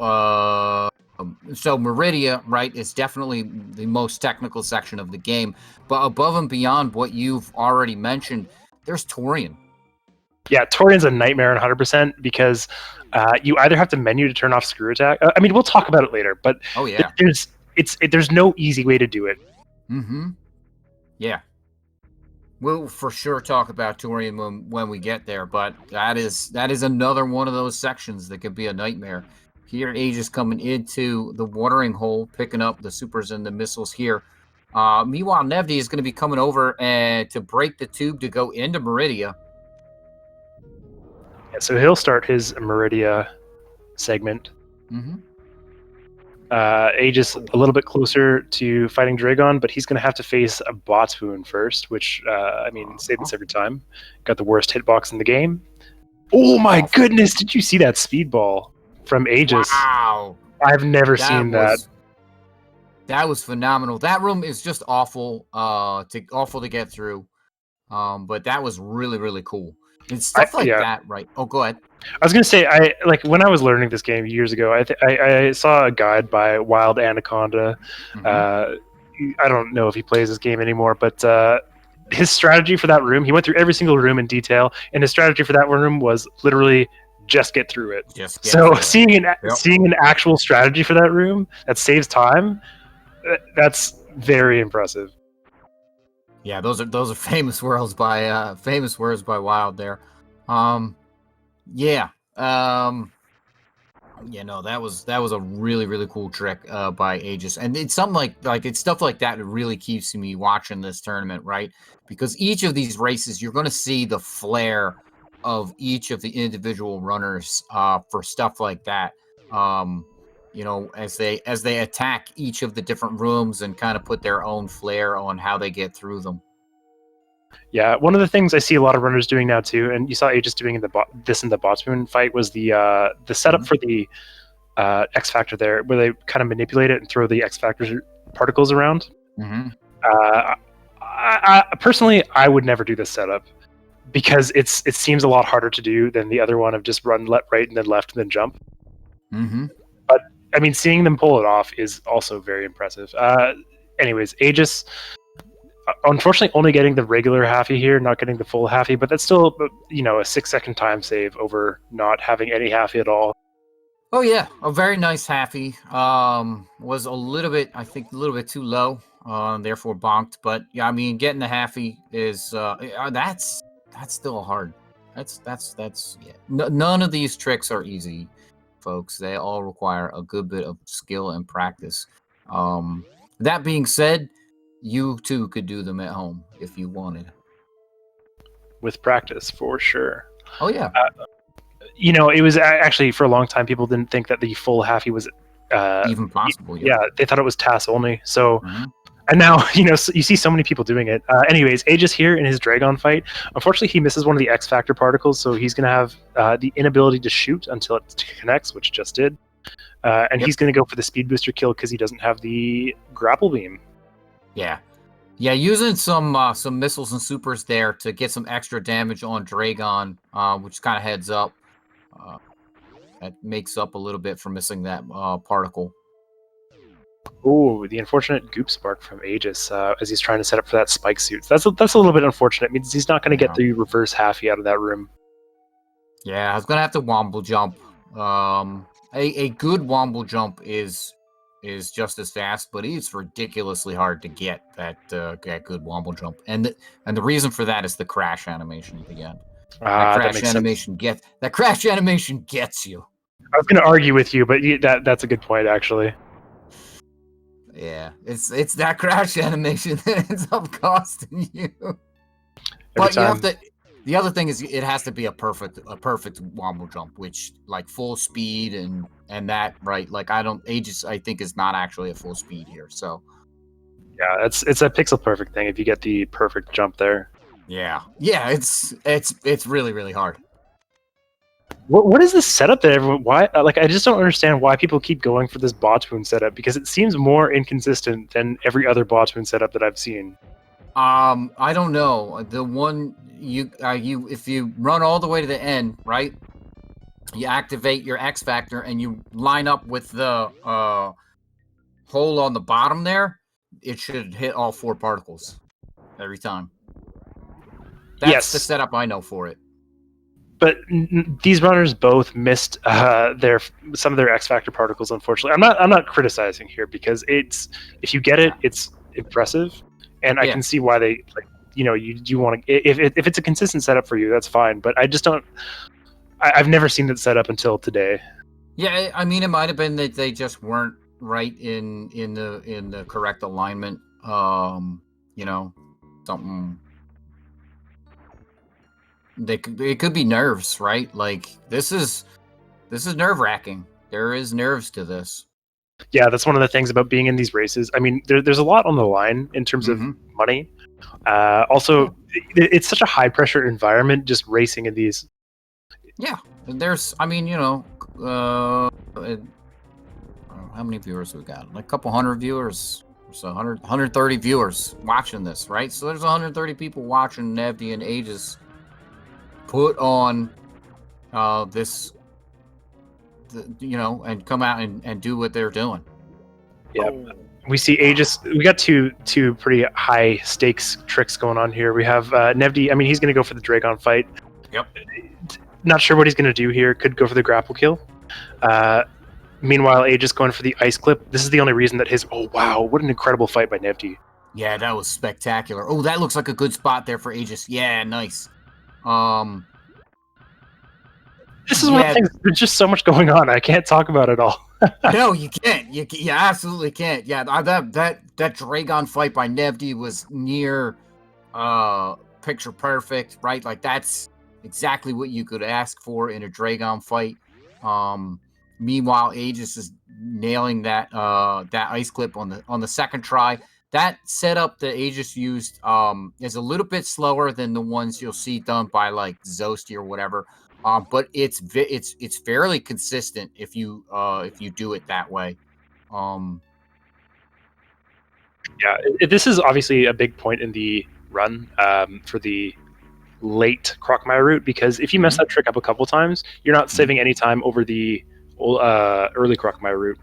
so Meridia, right, is definitely the most technical section of the game, but above and beyond what you've already mentioned, there's Torian. Yeah, Torian's a nightmare in 100% because you either have to menu to turn off screw attack. I mean, we'll talk about it later, but there's no easy way to do it. Mm-hmm. Yeah. We'll for sure talk about Torian when we get there, but that is another one of those sections that could be a nightmare. Here, Aegis coming into the watering hole, picking up the supers and the missiles here. Meanwhile, Nevdi is going to be coming over to break the tube to go into Meridia. Yeah, so he'll start his Meridia segment. Mm-hmm. Aegis a little bit closer to fighting Dragon, but he's going to have to face a Botspoon first, which, say this every time. Got the worst hitbox in the game. Oh my goodness, did you see that speedball from Aegis? Wow. I've never seen that. That was phenomenal. That room is just awful to get through. But that was really, really cool. It's stuff like that, right? Oh, go ahead. I was gonna say, when I was learning this game years ago, I saw a guide by Wild Anaconda. I don't know if he plays this game anymore, but his strategy for that room, he went through every single room in detail, and his strategy for that room was literally just get through it. Just get So through it. seeing an actual strategy for that room that saves time, that's very impressive. Yeah, those are famous words by Wild there. Yeah. Yeah, no, that was a really, really cool trick by Aegis, and it's something like it's stuff like that that really keeps me watching this tournament, right? Because each of these races, you're going to see the flair of each of the individual runners for stuff like that. As they attack each of the different rooms and kind of put their own flair on how they get through them. Yeah, one of the things I see a lot of runners doing now too, and you saw Aegis doing in the Botsmoon fight, was the setup for the X Factor there, where they kind of manipulate it and throw the X Factor particles around. Personally, I would never do this setup because it seems a lot harder to do than the other one of just run right and then left and then jump. But I mean, seeing them pull it off is also very impressive. Anyways, Aegis, unfortunately, only getting the regular halfie here, not getting the full halfie, but that's still, a 6-second time save over not having any halfie at all. Oh yeah, a very nice halfie. Was a little bit too low, therefore bonked. But yeah, I mean, getting the halfie is that's still hard. That's yeah. None of these tricks are easy, folks. They all require a good bit of skill and practice. That being said, you too could do them at home if you wanted. With practice, for sure. Oh yeah. It was actually, for a long time, people didn't think that the full halfie was even possible. Yeah, they thought it was TAS only. So, and now you see so many people doing it. Anyways, Aegis here in his Dragon fight, unfortunately, he misses one of the X Factor particles, so he's going to have the inability to shoot until it connects, which just did. And he's going to go for the speed booster kill because he doesn't have the grapple beam. Yeah. Using some missiles and supers there to get some extra damage on Dragon, which kind of heads up. That makes up a little bit for missing that particle. Oh, the unfortunate goop spark from Aegis as he's trying to set up for that spike suit. That's a little bit unfortunate. It means he's not going to get the reverse halfie out of that room. Yeah, I was going to have to womble jump. A good womble jump is just as fast, but it's ridiculously hard to get that good womble jump. And the reason for that is the crash animation at the end. That crash animation gets you. I was going to argue with you, but that's a good point, actually. Yeah, it's that crash animation that ends up costing you. But you have to. The other thing is, it has to be a perfect womble jump, which like full speed and that, right? Like Aegis, I think, is not actually a full speed here. So yeah, it's a pixel perfect thing if you get the perfect jump there. Yeah, it's really, really hard. What is this setup that everyone? Why? Like, I just don't understand why people keep going for this Botsmoon setup, because it seems more inconsistent than every other Botsmoon setup that I've seen. I don't know. The one if you run all the way to the end, right? You activate your X Factor and you line up with the hole on the bottom there. It should hit all 4 particles every time. That's the setup I know for it. But these runners both missed some of their X Factor particles. Unfortunately, I'm not criticizing here, because if you get it, it's impressive, and I can see why they you want to, if it's a consistent setup for you, that's fine. But I just don't. I've never seen it set up until today. Yeah, I mean, it might have been that they just weren't right in the correct alignment. Something. It could be nerves, right? Like this is nerve-wracking. There is nerves to this. Yeah, that's one of the things about being in these races. I mean, there's a lot on the line in terms of money. Also, it's such a high-pressure environment just racing in these. Yeah, there's. I mean, how many viewers we got? Like a couple hundred viewers. So 130 viewers watching this, right? So there's 130 people watching Nevdi and Aegis put on this, and come out and do what they're doing. Yeah, we see Aegis. We got two pretty high stakes tricks going on here. We have Nevdi. I mean, he's going to go for the Dragon fight. Yep. Not sure what he's going to do here. Could go for the grapple kill. Meanwhile, Age is going for the ice clip. This is the only reason that his... Oh, wow. What an incredible fight by Nevdi. Yeah, that was spectacular. Oh, that looks like a good spot there for Aegis. Yeah, nice. This is one of the things. There's just so much going on. I can't talk about it all. No, you can't. You absolutely can't. Yeah, that Dragon fight by Nevdi was near picture perfect, right? Like that's exactly what you could ask for in a Dragon fight. Meanwhile, Aegis is nailing that ice clip on the second try. That setup that Aegis used is a little bit slower than the ones you'll see done by like Zosti or whatever. But it's fairly consistent if you do it that way. Yeah, this is obviously a big point in the run for the late Crocmire route, because if you mess that trick up a couple times, you're not saving any time over the early Crocmire route.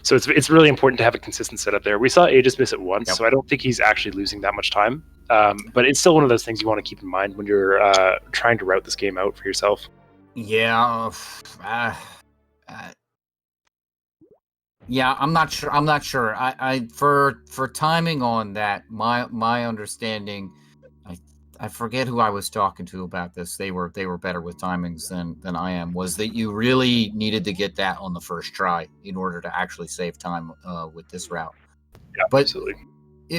So it's really important to have a consistent setup there. We saw Aegis miss it once, so I don't think he's actually losing that much time. But it's still one of those things you want to keep in mind when you're trying to route this game out for yourself. Yeah. Yeah, I'm not sure. I for timing on that, my understanding, I forget who I was talking to about this. They were better with timings than I am. Was that you really needed to get that on the first try in order to actually save time with this route? Yeah, absolutely.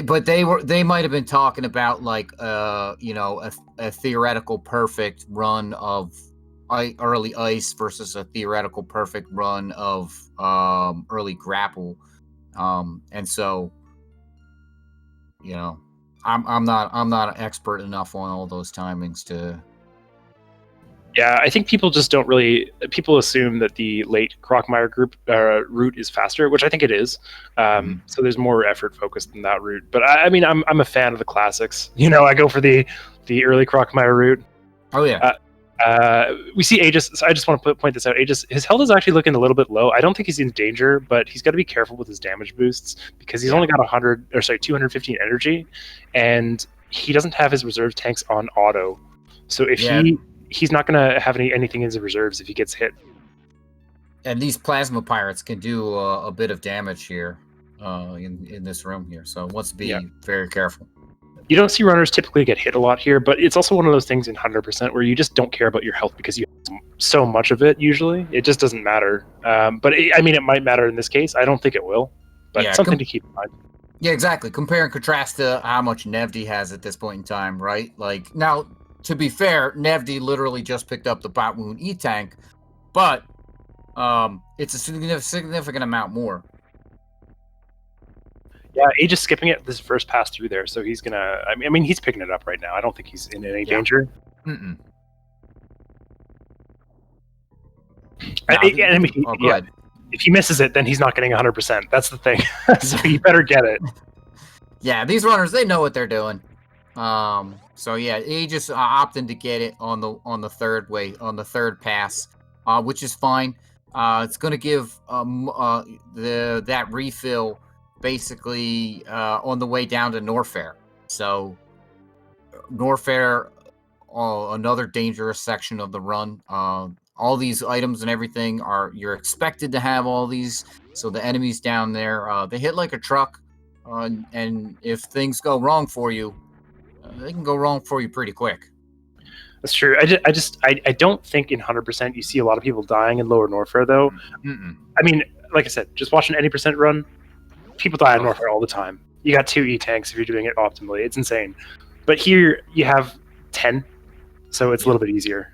But they might have been talking about like a theoretical perfect run of early ice versus a theoretical perfect run of early grapple, and so I'm not an expert enough on all those timings to. Yeah, I think people just don't really. People assume that the late Crocmire route is faster, which I think it is. So there's more effort focused in that route. But I mean, I'm a fan of the classics. I go for the early Crocmire route. Oh yeah. We see Aegis. So I just want to point this out. Aegis, his health is actually looking a little bit low. I don't think he's in danger, but he's got to be careful with his damage boosts because he's only got 215 energy, and he doesn't have his reserve tanks on auto. So if he's not going to have anything in his reserves if he gets hit. And these plasma pirates can do a bit of damage here in this room here. So wants to be very careful. You don't see runners typically get hit a lot here, but it's also one of those things in 100% where you just don't care about your health because you have so much of it usually. It just doesn't matter. But it might matter in this case. I don't think it will, but something to keep in mind. Yeah, exactly. Compare and contrast to how much Nevdi has at this point in time, right? Like, now, to be fair, Nevdi literally just picked up the Bot Wound E-Tank, but it's a significant amount more. Yeah, Aegis skipping it this first pass through there, so he's gonna. I mean, he's picking it up right now. I don't think he's in any danger. If he misses it, then he's not getting 100%. That's the thing. So you better get it. Yeah, these runners, they know what they're doing. So yeah, Aegis opting to get it on the third pass, which is fine. It's going to give that refill basically on the way down to Norfair. So Norfair, another dangerous section of the run. All these items and everything you're expected to have all these. So the enemies down there, they hit like a truck, and if things go wrong for you, they can go wrong for you pretty quick. That's true. I don't think in 100% you see a lot of people dying in lower Norfair though. I mean, like I said, just watching any percent run, people die in Norfair all the time. You got 2 E-tanks if you're doing it optimally. It's insane. But here you have 10, so it's a little bit easier.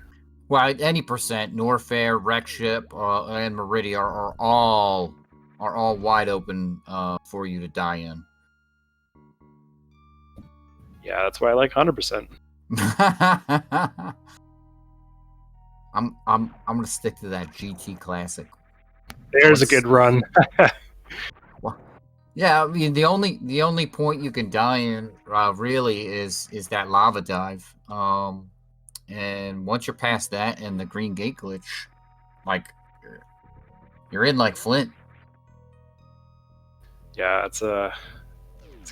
Well, at any percent, Norfair, Wreck Ship, and Meridia are all wide open for you to die in. Yeah, that's why I like 100%. I'm gonna stick to that GT Classic. There's a good run. Well, yeah, I mean the only point you can die in really is that lava dive. And once you're past that and the green gate glitch, like you're in like Flint. Yeah, it's a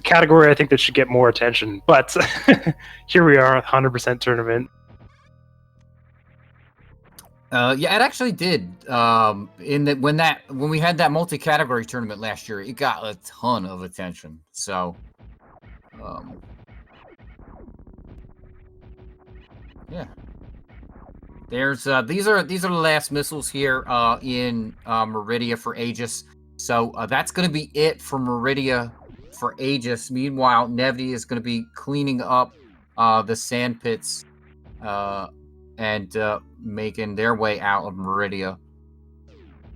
category I think that should get more attention. But here we are, 100% tournament. Yeah, it actually did. When we had that multi-category tournament last year, it got a ton of attention. So, yeah. There's these are the last missiles here in Meridia for Aegis. So that's going to be it for Meridia for Aegis. Meanwhile, Nevdi is going to be cleaning up the sand pits and making their way out of Meridia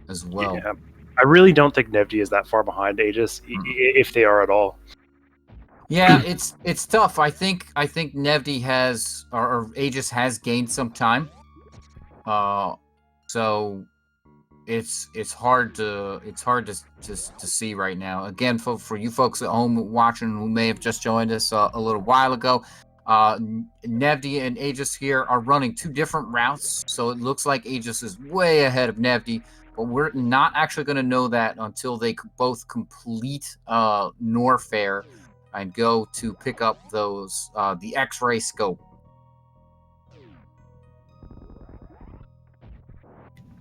as well. Yeah. I really don't think Nevdi is that far behind Aegis, if they are at all. Yeah, it's tough. I think Nevdi has or Aegis has gained some time. So it's hard to see right now. Again, for you folks at home watching who may have just joined us a little while ago, Nevdi and Aegis here are running two different routes, so it looks like Aegis is way ahead of Nevdi, but we're not actually going to know that until they both complete Norfair and go to pick up those the X-ray scope.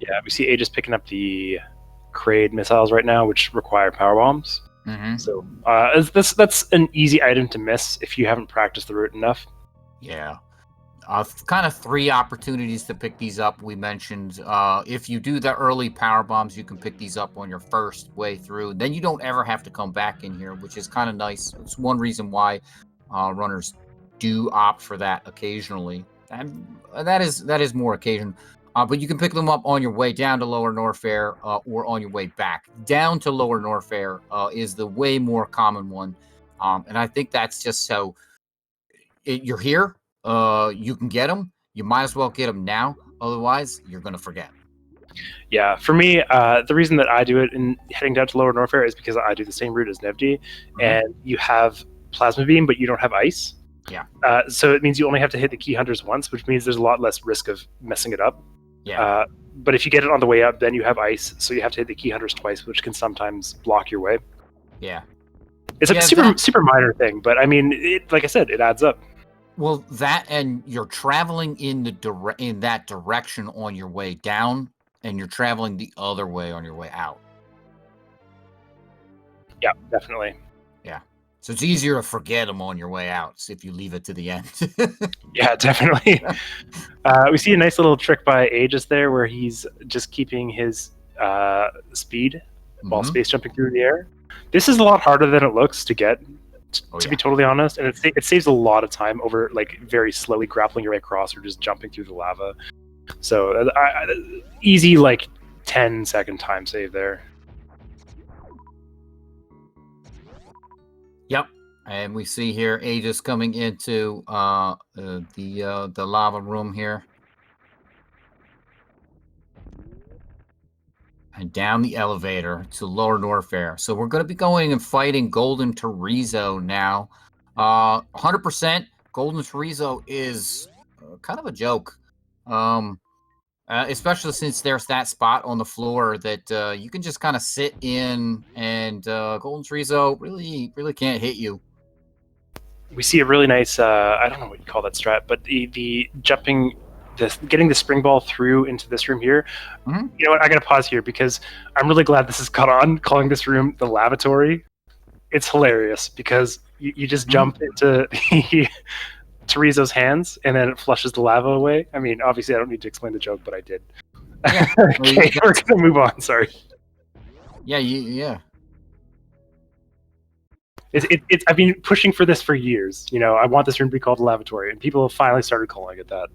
Yeah, we see Aegis picking up the Kraid missiles right now, which require power bombs. Mm-hmm. So that's an easy item to miss if you haven't practiced the route enough. Yeah. Kind of three opportunities to pick these up. We mentioned if you do the early power bombs, you can pick these up on your first way through. Then you don't ever have to come back in here, which is kind of nice. It's one reason why runners do opt for that occasionally. And that is more occasion. But you can pick them up on your way down to Lower Norfair or on your way back. Down to Lower Norfair is the way more common one. And I think that's just so you're here. You can get them. You might as well get them now. Otherwise, you're going to forget. Yeah, for me, the reason that I do it in heading down to Lower Norfair is because I do the same route as Nevdi, and you have Plasma Beam, but you don't have Ice. Yeah. So it means you only have to hit the key hunters once, which means there's a lot less risk of messing it up. Yeah. But if you get it on the way up, then you have Ice, so you have to hit the key hunters twice, which can sometimes block your way. Yeah. It's a super minor thing, but I mean, like I said, it adds up. Well, that and you're traveling in that direction on your way down, and you're traveling the other way on your way out. Yeah, definitely. Yeah. So it's easier to forget them on your way out if you leave it to the end. Yeah, definitely. We see a nice little trick by Aegis there where he's just keeping his speed while space jumping through the air. This is a lot harder than it looks to get, to be totally honest, and it saves a lot of time over like very slowly grappling your way across or just jumping through the lava. So easy like 10-second time save there. Yep. And we see here Aegis coming into the lava room here. And down the elevator to Lower Norfair. So we're going to be going and fighting Golden Chorizo now. 100% Golden Chorizo is kind of a joke. Especially since there's that spot on the floor that you can just kind of sit in, and Golden Chorizo really can't hit you. We see a really nice, I don't know what you call that strat, but the jumping, getting the spring ball through into this room here. You know what? I got to pause here because I'm really glad this is caught on, calling this room the lavatory. It's hilarious because you just jump into Chorizo's hands and then it flushes the lava away. I mean, obviously I don't need to explain the joke, but I did. Yeah. Okay, we're gonna move on. Sorry. Yeah, yeah. It's I've been pushing for this for years. You know, I want this room to be called the lavatory, and people have finally started calling it that.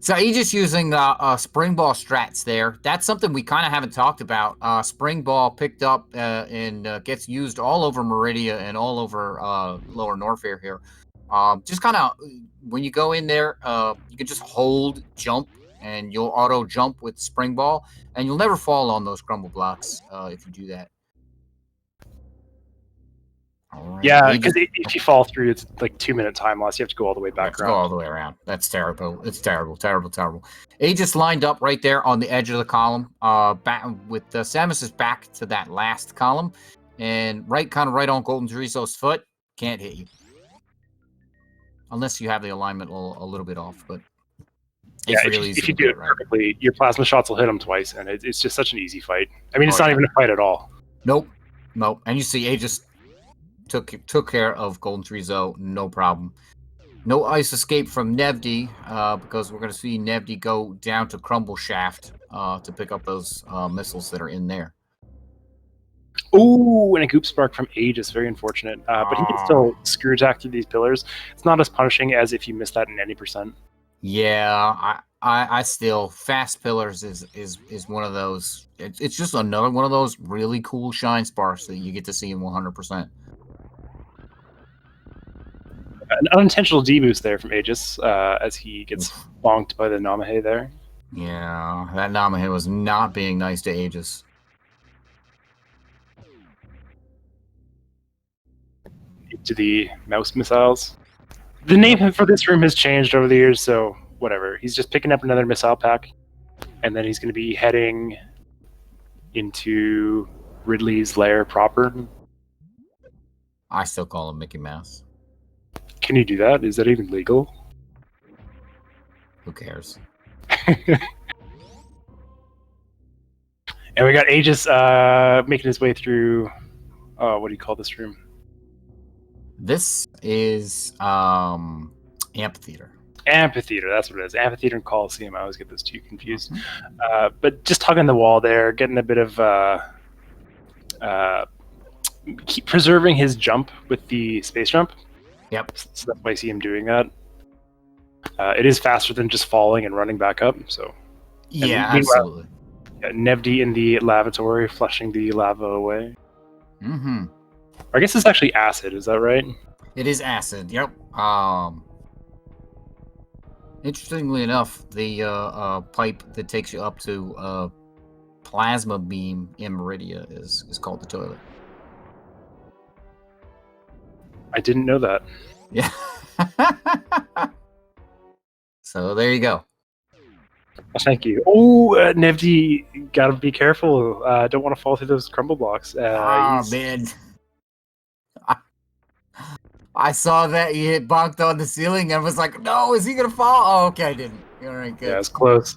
So he's just using spring ball strats there. That's something we kind of haven't talked about. Spring ball picked up and gets used all over Meridia and all over Lower Norfair here. Just kind of when you go in there, you can just hold jump and you'll auto jump with spring ball, and you'll never fall on those crumble blocks if you do that. Right. Yeah, because if you fall through, it's like 2-minute time loss. You have to go all the way back around. Go all the way around. That's terrible. It's terrible. Aegis lined up right there on the edge of the column, back with Samus's back to that last column, and right on Golden Chorizo's foot. Can't hit you unless you have the alignment a little bit off. But Yeah, if you do it perfectly, your plasma shots will hit him twice, and it's just such an easy fight. I mean, it's not even a fight at all. Nope. And you see, Aegis took care of Golden Tree Zoe, no problem. No ice escape from Nevdi, because we're going to see Nevdi go down to Crumble Shaft to pick up those missiles that are in there. Ooh, and a Goop Spark from Aegis, very unfortunate. But he can still screw attack through these pillars. It's not as punishing as if you miss that in any percent. Yeah, I still fast pillars is one of those. It's just another one of those really cool shine sparks that you get to see in 100%. An unintentional deboost there from Aegis as he gets bonked by the Namahe there. Yeah, that Namahe was not being nice to Aegis. To the mouse missiles. The name for this room has changed over the years, so whatever. He's just picking up another missile pack, and then he's going to be heading into Ridley's lair proper. I still call him Mickey Mouse. Can you do that? Is that even legal? Who cares? And we got Aegis making his way through. What do you call this room? This is Amphitheater. Amphitheater, that's what it is. Amphitheater and Coliseum. I always get those two confused. But just hugging the wall there, getting a bit of keep preserving his jump with the space jump. Yep. So that's why I see him doing that. It is faster than just falling and running back up. So yeah, absolutely. Nevdi in the lavatory, flushing the lava away. Mm-hmm. I guess it's actually acid. Is that right? It is acid. Yep. Interestingly enough, the pipe that takes you up to plasma beam in Meridia is called the toilet. I didn't know that. Yeah. So there you go. Well, thank you. Oh, Nevdi, gotta be careful. Don't want to fall through those crumble blocks. Man. I saw that he hit bonked on the ceiling and was like, no, is he going to fall? Oh, okay, I didn't. All right, good. Yeah, it's close.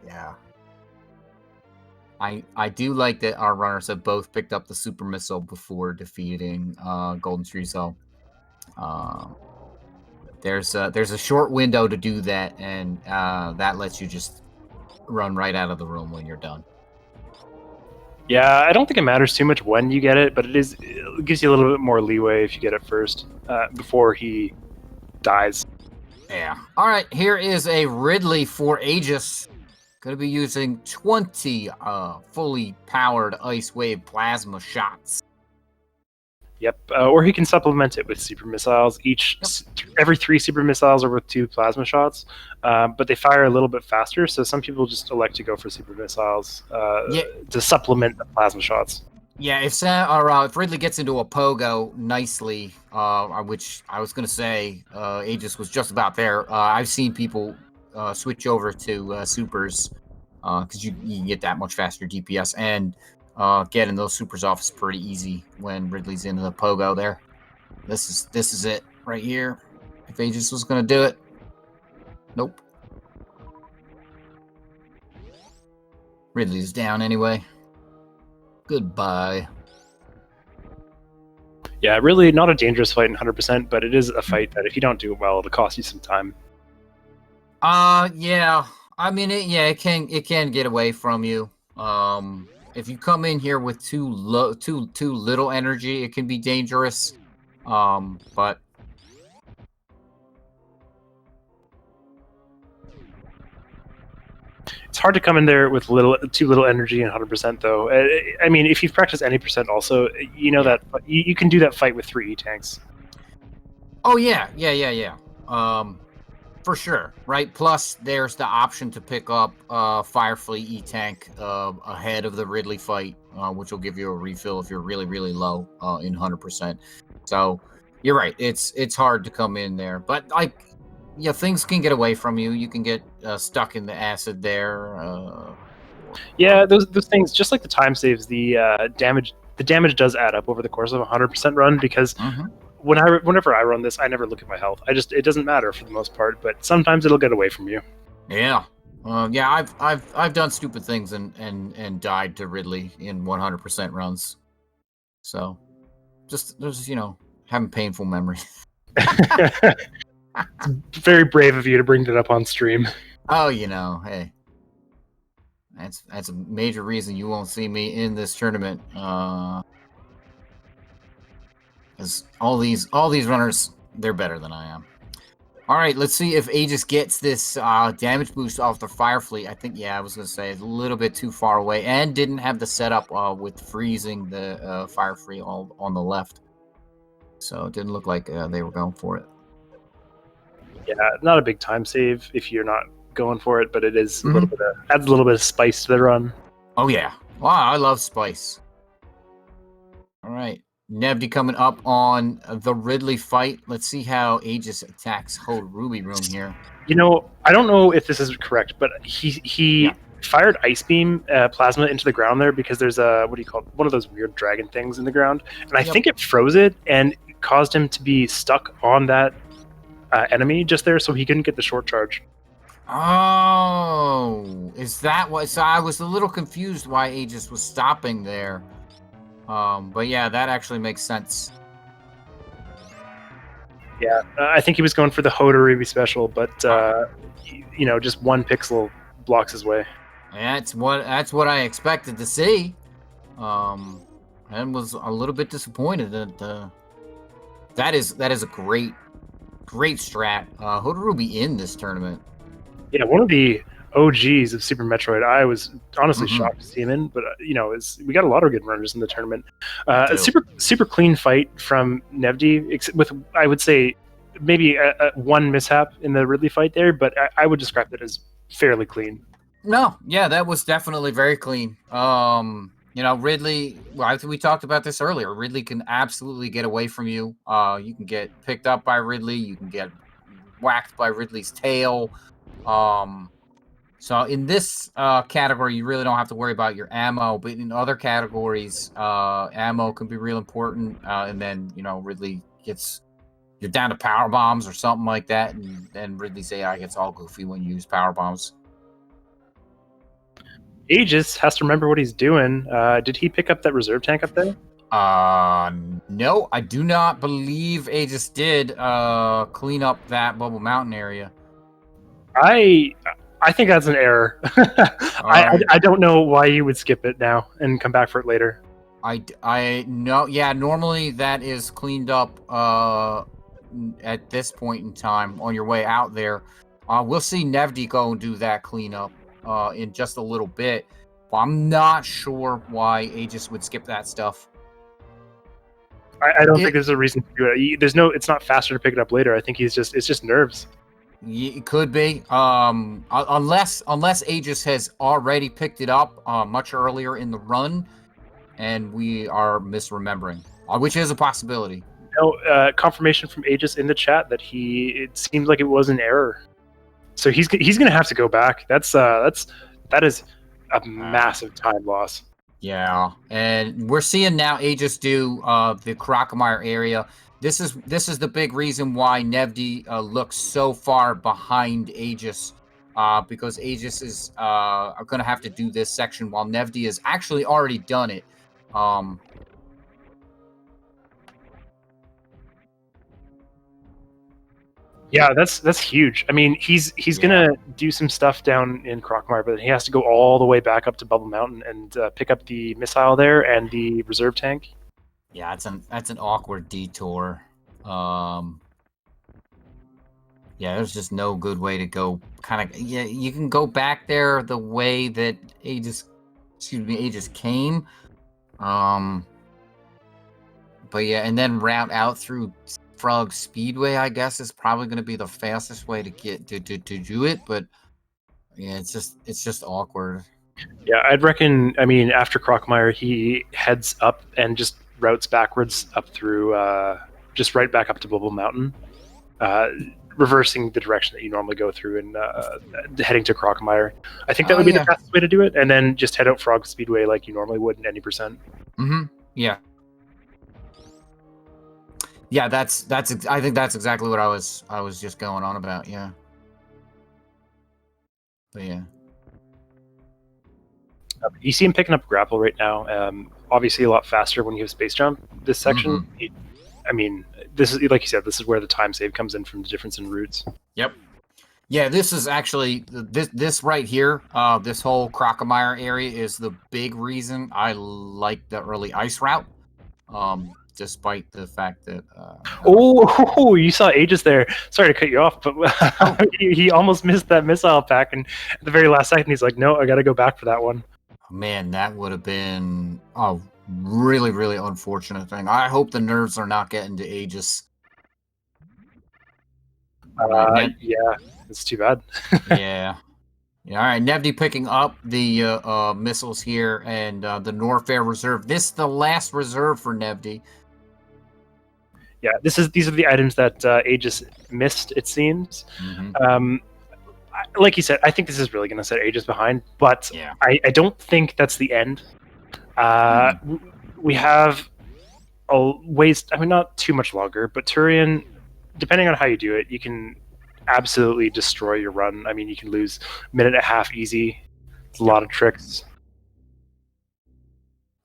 Yeah. I do like that our runners have both picked up the super missile before defeating Golden Tree Zoe. There's a short window to do that, and that lets you just run right out of the room when you're done. Yeah, I don't think it matters too much when you get it, but it gives you a little bit more leeway if you get it first before he dies. Yeah. All right, here is a Ridley for Aegis. Going to be using 20 fully powered Ice Wave plasma shots. Yep, or he can supplement it with super missiles. Every 3 super missiles are worth 2 plasma shots, but they fire a little bit faster. So some people just elect to go for super missiles to supplement the plasma shots. Yeah, if Ridley gets into a pogo nicely, which I was going to say, Aegis was just about there. I've seen people switch over to supers because you can get that much faster DPS, and getting those supers off is pretty easy when Ridley's into the pogo there. This is it right here. If Aegis was going to do it. Nope. Ridley's down anyway. Goodbye. Yeah, really not a dangerous fight in 100%, but it is a fight that if you don't do it well, it'll cost you some time. Yeah. I mean, it can get away from you. If you come in here with too little energy, it can be dangerous. But it's hard to come in there with too little energy and 100% though. I mean, if you've practiced any percent also, you know that you can do that fight with 3 tanks. Oh yeah. For sure, right? Plus, there's the option to pick up Firefleet E-Tank ahead of the Ridley fight, which will give you a refill if you're really, really low in 100%. So, you're right. It's hard to come in there. But, things can get away from you. You can get stuck in the acid there. Yeah, those things, just like the time saves, the damage does add up over the course of a 100% run because... Mm-hmm. Whenever I run this, I never look at my health. It doesn't matter for the most part, but sometimes it'll get away from you. Yeah. Yeah, I've done stupid things and died to Ridley in 100% runs. So just there's having painful memories. Very brave of you to bring that up on stream. Oh, hey, that's a major reason you won't see me in this tournament. Because all these runners, they're better than I am. All right, let's see if Aegis gets this damage boost off the Fire Fleet. I think, I was going to say it's a little bit too far away and didn't have the setup with freezing the Fire Fleet all on the left. So it didn't look like they were going for it. Yeah, not a big time save if you're not going for it, but it is a little bit adds a little bit of spice to the run. Oh, yeah. Wow, I love spice. All right. Nevdi coming up on the Ridley fight. Let's see how Aegis attacks Hold Ruby Room here. I don't know if this is correct, but he fired Ice Beam Plasma into the ground there because there's a, what do you call it? One of those weird dragon things in the ground. And I think it froze it and caused him to be stuck on that enemy just there, so he couldn't get the short charge. Oh, is that what? So I was a little confused why Aegis was stopping there. But yeah, that actually makes sense. Yeah, I think he was going for the Hoda special, but just one pixel blocks his way. That's what I expected to see. And was a little bit disappointed that that is a great strat. Hoda Ruby in this tournament. Yeah, one of the OGs of Super Metroid. I was honestly shocked to see him in, but we got a lot of good runners in the tournament. Super clean fight from Nevdi, with I would say maybe one mishap in the Ridley fight there, but I would describe it as fairly clean. No, yeah, that was definitely very clean. Ridley. Well, I think we talked about this earlier. Ridley can absolutely get away from you. You can get picked up by Ridley. You can get whacked by Ridley's tail. So in this category, you really don't have to worry about your ammo, but in other categories, ammo can be real important. And then, Ridley you're down to power bombs or something like that, and then Ridley's AI gets all goofy when you use power bombs. Aegis has to remember what he's doing. Did he pick up that reserve tank up there? No, I do not believe Aegis did clean up that Bubble Mountain area. I think that's an error. I don't know why you would skip it now and come back for it later. I know. Yeah, normally that is cleaned up at this point in time on your way out there. We'll see Nevdi go and do that cleanup in just a little bit. But I'm not sure why Aegis would skip that stuff. I don't think there's a reason to do it. It's not faster to pick it up later. I think it's just nerves. It could be, unless Aegis has already picked it up much earlier in the run, and we are misremembering, which is a possibility. No, confirmation from Aegis in the chat that it seemed like it was an error, so he's gonna have to go back. That is a massive time loss. Yeah, and we're seeing now Aegis do the Crocomire area. This is the big reason why Nevdi looks so far behind Aegis, because Aegis is going to have to do this section while Nevdi has actually already done it. Yeah, that's huge. I mean, he's gonna do some stuff down in Crocomire, but he has to go all the way back up to Bubble Mountain and pick up the missile there and the reserve tank. Yeah, that's an awkward detour. Yeah, there's just no good way to go. You can go back there the way that Aegis came. But yeah, and then route out through Frog Speedway, I guess, is probably going to be the fastest way to get to do it. But yeah, it's just awkward. Yeah, I'd reckon. I mean, after Crocomire, he heads up and just routes backwards up through, just right back up to Bubble Mountain, reversing the direction that you normally go through and heading to Crocomire. I think that would be the fastest way to do it, and then just head out Frog Speedway like you normally would in any percent. Yeah. Yeah, I think that's exactly what I was just going on about. Yeah. But yeah. You see him picking up grapple right now. Obviously, a lot faster when you have space jump. This section, I mean, this is like you said. This is where the time save comes in from the difference in routes. Yep. Yeah, this is actually this right here. This whole Crocomire area is the big reason I like the early ice route. Despite the fact that oh, you saw Aegis there. Sorry to cut you off, but he almost missed that missile pack, and at the very last second, he's like, "No, I got to go back for that one." man, that would have been a really, really unfortunate thing. I hope the nerves are not getting to Aegis. Yeah, it's too bad. Yeah. Yeah, all right, Nevdi picking up the missiles here, and the Norfair Reserve. This is the last reserve for Nevdi. Yeah, these are the items that Aegis missed. It seems. Like you said, I think this is really going to set Aegis behind, but Yeah. I don't think that's the end. We have a ways. I mean, not too much longer, but Turian, depending on how you do it, you can absolutely destroy your run. I mean, you can lose a minute and a half easy. It's a lot of tricks.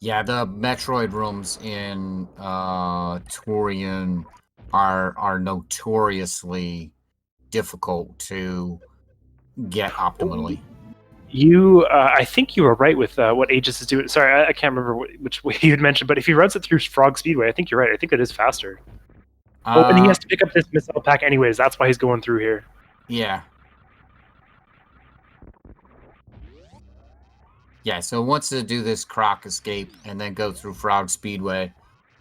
Yeah, the Metroid rooms in Turian are notoriously difficult to get optimally. I think you were right with what Aegis is doing. Sorry, I can't remember which way you had mentioned, but if he runs it through Frog Speedway, I think you're right. I think that is faster. And he has to pick up this missile pack anyways. That's why he's going through here. Yeah. Yeah, so wants to do this Croc escape and then go through Frog Speedway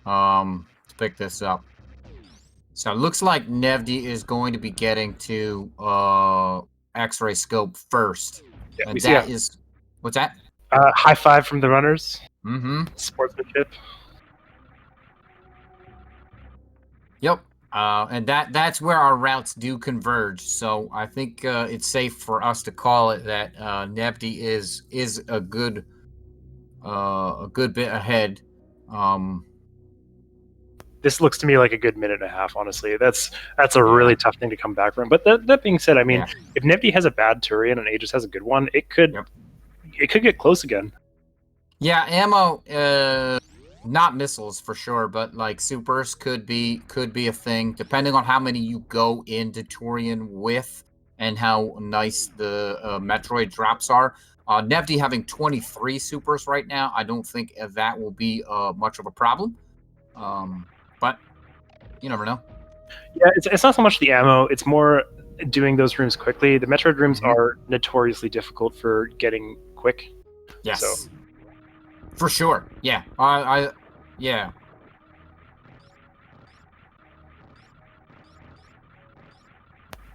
to pick this up. So it looks like Nevdi is going to be getting to X-ray scope first. Yeah, and that is what's that? High five from the runners. Sportsmanship. Yep. And that's where our routes do converge. So I think it's safe for us to call it that Nevdi is a good bit ahead. This looks to me like a good minute and a half. Honestly, that's a really tough thing to come back from. But that being said, I mean, if Nevdi has a bad Turian and Aegis has a good one, it could get close again. Yeah, ammo. Not missiles for sure, but like supers could be a thing depending on how many you go into Turian with and how nice the Metroid drops are. Nevdi having 23 supers right now, I don't think that will be much of a problem. But you never know. Yeah, it's not so much the ammo; it's more doing those rooms quickly. The Metroid rooms are notoriously difficult for getting quick. Yes. So. For sure. Yeah. Yeah.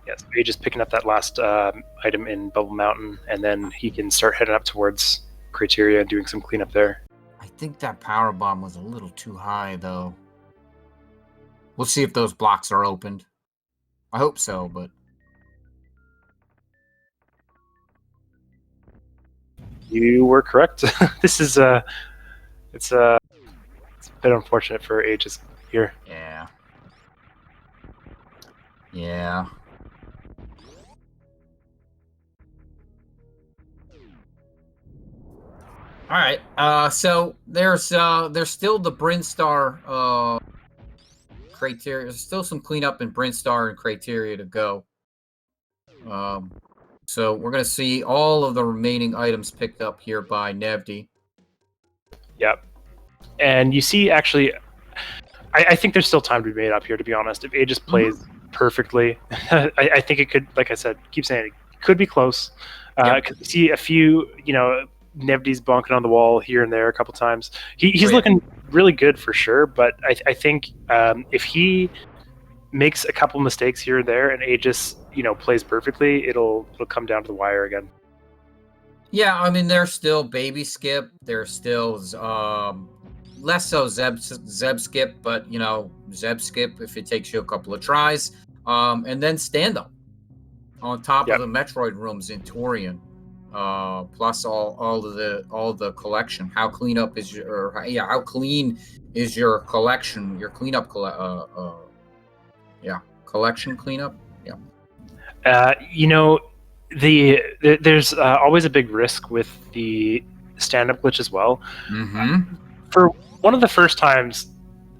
Yes, he's just picking up that last item in Bubble Mountain, and then he can start heading up towards Criteria and doing some cleanup there. I think that power bomb was a little too high, though. We'll see if those blocks are opened. I hope so, but... You were correct. This is it's a bit unfortunate for Aegis here. Yeah. Yeah. All right. So there's still the Brinstar criteria. There's still some cleanup in Brinstar and criteria to go. So we're gonna see all of the remaining items picked up here by Nevdi. Yep. And you see, actually, I think there's still time to be made up here. To be honest, if Aegis plays perfectly, I think it could. Like I said, keep saying it could be close. Because you see a few, Nevdi's bonking on the wall here and there a couple times. He's looking really good for sure, but I think if he makes a couple mistakes here and there and Aegis, plays perfectly, it'll come down to the wire again. Yeah, I mean, there's still baby skip. There's still less so Zeb skip, but Zeb skip if it takes you a couple of tries, and then stand up on top of the Metroid rooms in Turian. Plus all the collection. How clean is your collection? Your cleanup collection cleanup. Yeah. there's always a big risk with the stand-up glitch as well. Mm-hmm. For one of the first times,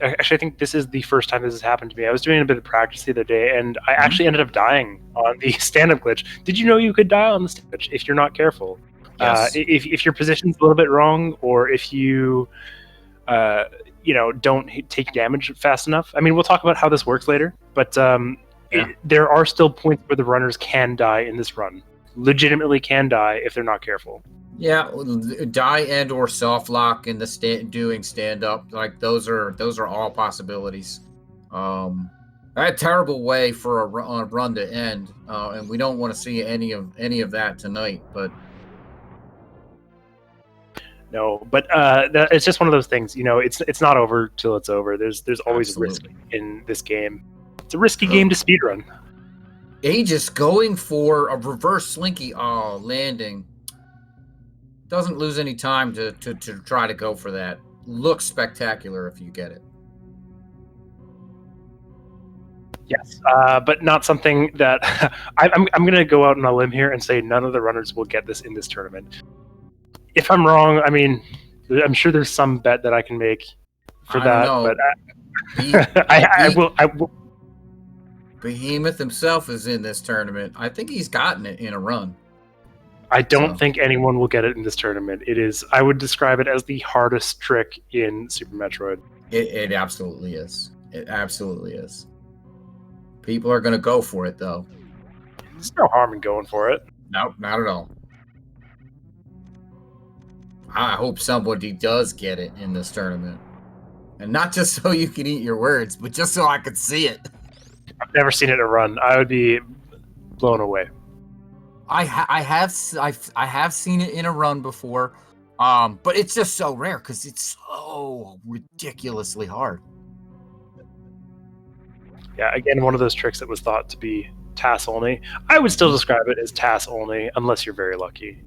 actually, I think this is the first time this has happened to me. I was doing a bit of practice the other day, and I actually ended up dying on the stand-up glitch. Did you know you could die on the stand-up glitch if you're not careful? Yes. If your position's a little bit wrong, or if you don't take damage fast enough. I mean, we'll talk about how this works later, but there are still points where the runners can die in this run. Legitimately can die if they're not careful. Yeah, die and or soft lock in the doing stand up, like those are all possibilities. A terrible way for a run to end, and we don't want to see any of that tonight. But No, but it's just one of those things. It's not over till it's over. There's always Absolutely. risk in this game. It's a risky game to speedrun. Aegis going for a reverse slinky landing. Doesn't lose any time to try to go for that. Looks spectacular if you get it. Yes, but not something that I'm going to go out on a limb here and say none of the runners will get this in this tournament. If I'm wrong, I mean, I'm sure there's some bet that I can make for that, but I will. Behemoth himself is in this tournament. I think he's gotten it in a run. I don't think anyone will get it in this tournament. I would describe it as the hardest trick in Super Metroid. It absolutely is. It absolutely is. People are going to go for it, though. There's no harm in going for it. Nope, not at all. I hope somebody does get it in this tournament. And not just so you can eat your words, but just so I could see it. I've never seen it in a run. I would be blown away. I have seen it in a run before, but it's just so rare because it's so ridiculously hard. Yeah, again, one of those tricks that was thought to be TAS only. I would still describe it as TAS only, unless you're very lucky.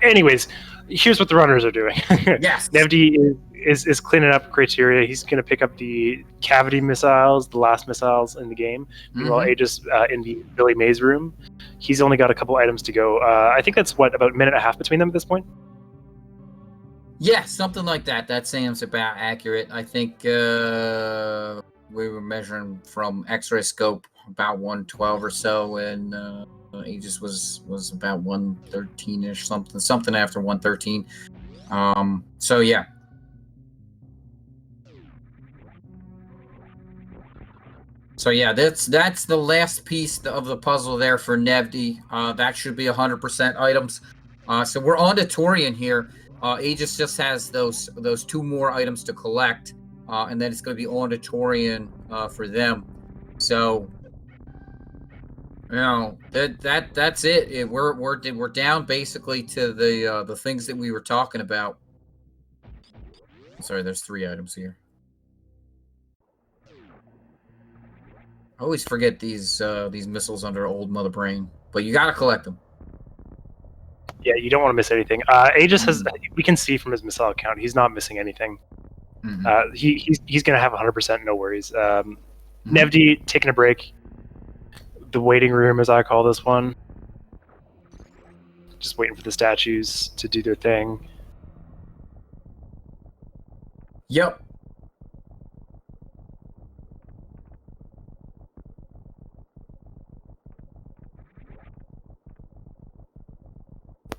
Anyways, here's what the runners are doing. Yes. Nevdi is cleaning up criteria. He's going to pick up the cavity missiles, the last missiles in the game. Meanwhile, Aegis in the Billy Mays room. He's only got a couple items to go. I think that's about a minute and a half between them at this point. Yeah, something like that. That seems about accurate. I think we were measuring from X-ray scope about 112 or so, and Aegis was about 113-ish, something after 113. So yeah. So yeah, that's the last piece of the puzzle there for Nevdi. That should be 100% items. So we're on to Torian here. Aegis just has those two more items to collect, and then it's going to be on to Torian for them. So that's it. We're down basically to the things that we were talking about. Sorry, there's 3 items here. I always forget these missiles under Old Mother Brain, but you gotta collect them. Yeah, you don't want to miss anything. Aegis has, we can see from his missile count, he's not missing anything. He's gonna have 100%, no worries. Nevdi taking a break. The waiting room, as I call this one. Just waiting for the statues to do their thing. Yep.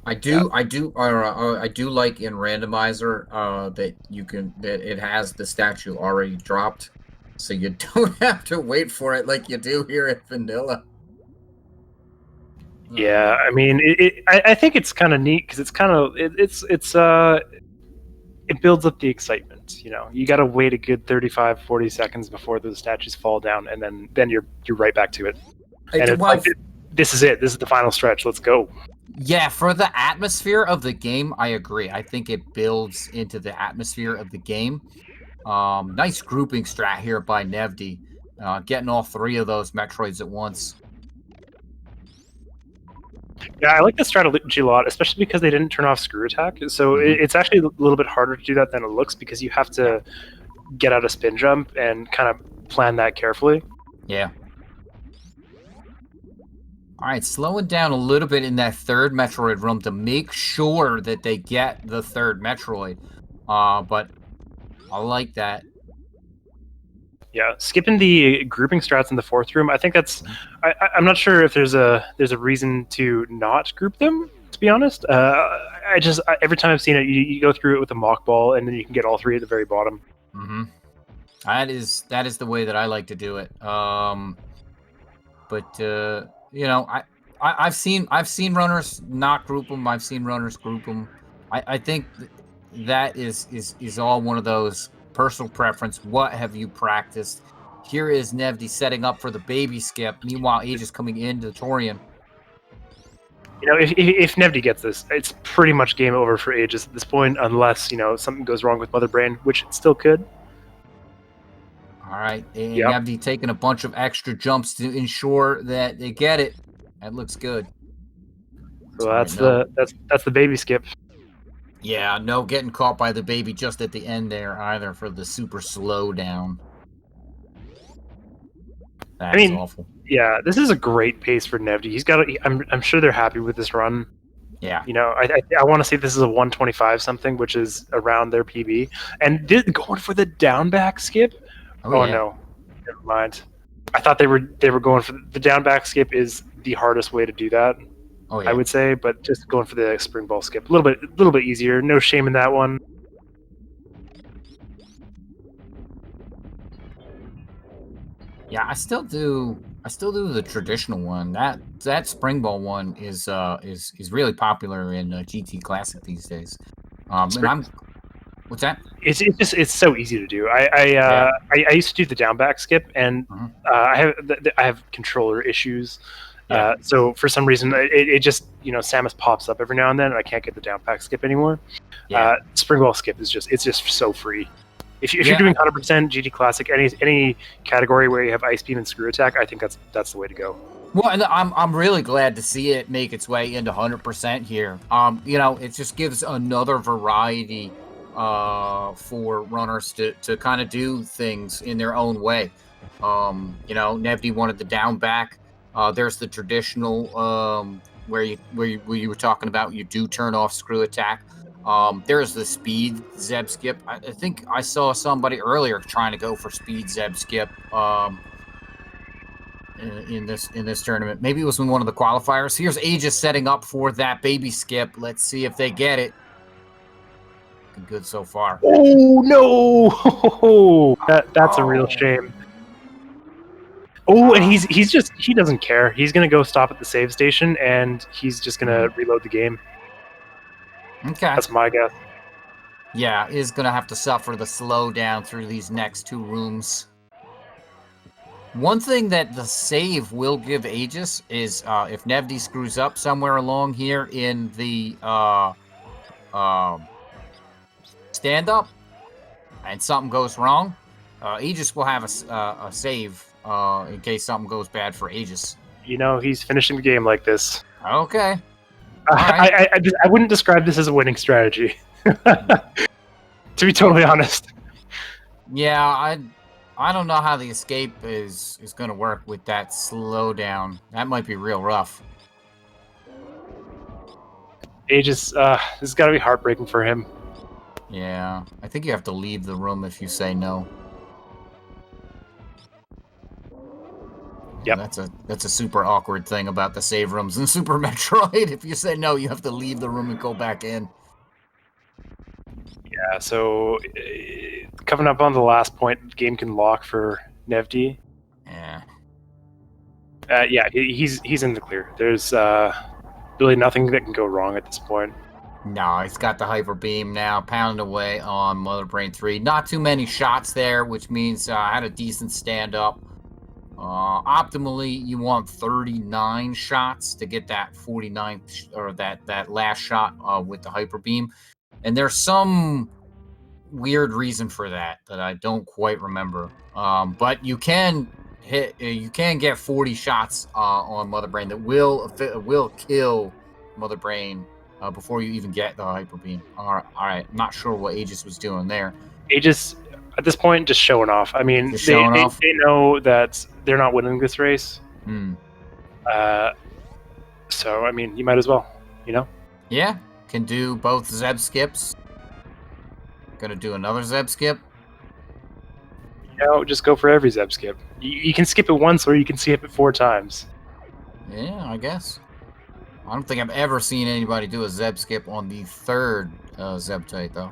I do like in randomizer that it has the statue already dropped, so you don't have to wait for it like you do here at vanilla. Yeah, I mean, I think it's kind of neat because it's kind of it builds up the excitement. You got to wait a good 35-40 seconds before the statues fall down, and then you're right back to it. And it's like, this is it. This is the final stretch. Let's go. Yeah, for the atmosphere of the game, I agree. I think it builds into the atmosphere of the game. Nice grouping strat here by Nevdi, getting all 3 of those Metroids at once. Yeah, I like this strategy a lot, especially because they didn't turn off screw attack. So it's actually a little bit harder to do that than it looks because you have to get out a spin jump and kind of plan that carefully. Yeah. All right, slowing down a little bit in that third Metroid room to make sure that they get the third Metroid. But I like that. Yeah, skipping the grouping strats in the fourth room. I think that's. I'm not sure if there's a reason to not group them. To be honest, every time I've seen it, you go through it with a mock ball, and then you can get all three at the very bottom. Mm-hmm. That is the way that I like to do it. But you know, I've seen runners not group them. I've seen runners group them. I think that is all one of those personal preference. What have you practiced? Here is Nevdi setting up for the baby skip. Meanwhile, Aegis coming into Torian. You know, if Nevdi gets this, it's pretty much game over for Aegis at this point, unless something goes wrong with Mother Brain, which it still could. All right, and Nevdi taking a bunch of extra jumps to ensure that they get it. That looks good. So that's the baby skip. Yeah, no getting caught by the baby just at the end there either for the super slow down. That's awful. Yeah, this is a great pace for Nevdi. He's got. I'm sure they're happy with this run. Yeah. I want to say this is a 125 something, which is around their PB. And going for the down back skip. Oh yeah. No, never mind. I thought they were going for the down back skip. Is the hardest way to do that. Oh yeah. I would say, but just going for the spring ball skip, a little bit easier. No shame in that one. Yeah, I still do the traditional one. That spring ball one is really popular in GT Classic these days. What's that? It's so easy to do. I used to do the down back skip, and I have controller issues. Yeah. So for some reason, it just Samus pops up every now and then, and I can't get the down back skip anymore. Yeah. Spring ball skip is just so free. If you're doing 100% GT Classic, any category where you have Ice Beam and Screw Attack, I think that's the way to go. Well, and I'm really glad to see it make its way into 100% here. It just gives another variety for runners to kind of do things in their own way. Nevdi wanted the down back. There's the traditional where you were talking about. You do turn off Screw Attack. There's the speed Zeb skip. I think I saw somebody earlier trying to go for speed Zeb skip in this tournament. Maybe it was in one of the qualifiers. Here's Aegis setting up for that baby skip. Let's see if they get it. Looking good so far. Oh no! That's a real shame. Oh, and he doesn't care. He's gonna go stop at the save station, and he's just gonna reload the game. Okay. That's my guess. Yeah, is going to have to suffer the slowdown through these next two rooms. One thing that the save will give Aegis is if Nevdi screws up somewhere along here in the stand-up and something goes wrong, Aegis will have a save in case something goes bad for Aegis. He's finishing the game like this. Okay. Right. I wouldn't describe this as a winning strategy, to be totally honest. Yeah, I don't know how the escape is going to work with that slowdown. That might be real rough. Aegis, this has got to be heartbreaking for him. Yeah, I think you have to leave the room if you say no. Yep. That's a super awkward thing about the save rooms in Super Metroid. If you say no, you have to leave the room and go back in. Yeah, so coming up on the last point, the game can lock for Nevdi. Yeah. Yeah, he's in the clear. There's really nothing that can go wrong at this point. No, he's got the Hyper Beam now, pounding away on Mother Brain 3. Not too many shots there, which means I had a decent stand-up. Optimally, you want 39 shots to get that 49th or that last shot with the Hyper Beam. And there's some weird reason for that I don't quite remember. But you can get 40 shots on Mother Brain that will kill Mother Brain before you even get the Hyper Beam. All right. I'm not sure what Aegis was doing there. Aegis, at this point, just showing off. I mean, they know that they're not winning this race. So I mean, you might as well, you know. Yeah, can do both Zeb skips. Gonna do another Zeb skip. You know, just go for every Zeb skip. You can skip it once, or you can skip it 4 times. Yeah, I guess. I don't think I've ever seen anybody do a Zeb skip on the third Zebtite, though.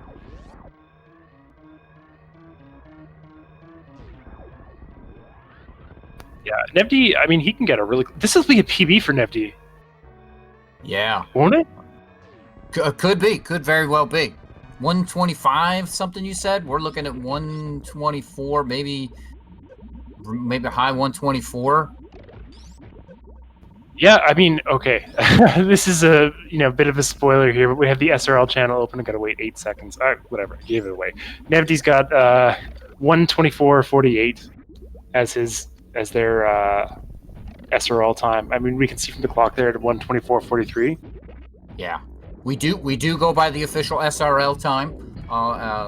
Yeah, Nevdi. I mean, he can get a really. This will be a PB for Nevdi, Yeah. won't it? Could be. Could very well be. 125 something you said? We're looking at 124, maybe high 124. Yeah, I mean, okay. This is a bit of a spoiler here, but we have the SRL channel open. I gotta wait 8 seconds. All right, whatever. I gave it away. Nevdi's got 124.48 as their SRL time. I mean, we can see from the clock there at 124.43. Yeah, we do go by the official SRL time.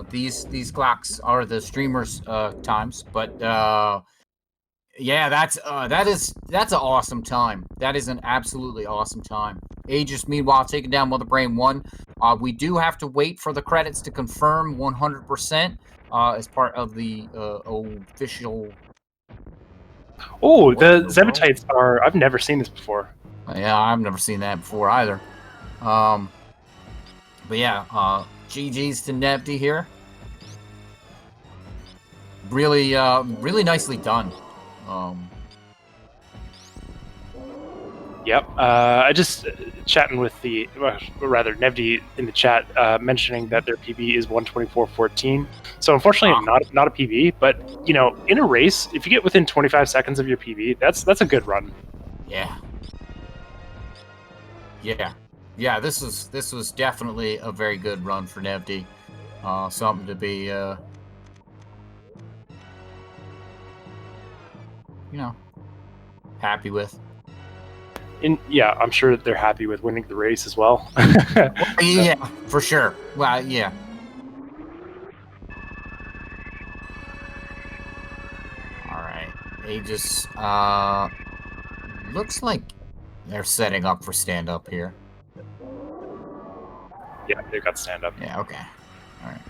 These clocks are the streamers' times, but yeah, that's an awesome time. That is an absolutely awesome time. Aegis, meanwhile, taking down Mother Brain 1. We do have to wait for the credits to confirm 100% as part of the official. Oh, the Zebatites are. I've never seen this before. Yeah, I've never seen that before either. But yeah, GG's to Nevdi here. Really, really nicely done. Yep. I just chatting with Nevdi in the chat, mentioning that their PB is 124.14. So unfortunately, not a PB. But in a race, if you get within 25 seconds of your PB, that's a good run. Yeah. Yeah. Yeah. This was definitely a very good run for Nevdi. Something to be happy with. Yeah, I'm sure that they're happy with winning the race as well. Yeah, for sure. Well, yeah. All right. Aegis looks like they're setting up for stand up here. Yeah, they've got stand up. Yeah, okay. All right.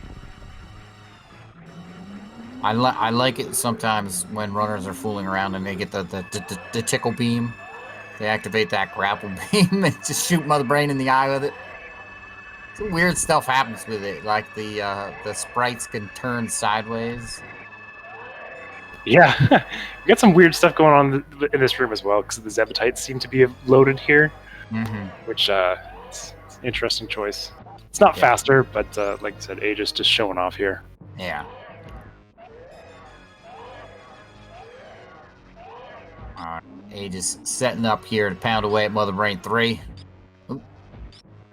I like it sometimes when runners are fooling around and they get the tickle beam. They activate that grapple beam and just shoot Mother Brain in the eye with it. Some weird stuff happens with it, like the sprites can turn sideways. Yeah, we got some weird stuff going on in this room as well, because the Zebatites seem to be loaded here, which it's an interesting choice. It's not faster, but like I said, Aegis just showing off here. Yeah. Alright, Aegis setting up here to pound away at Mother Brain 3. Oop.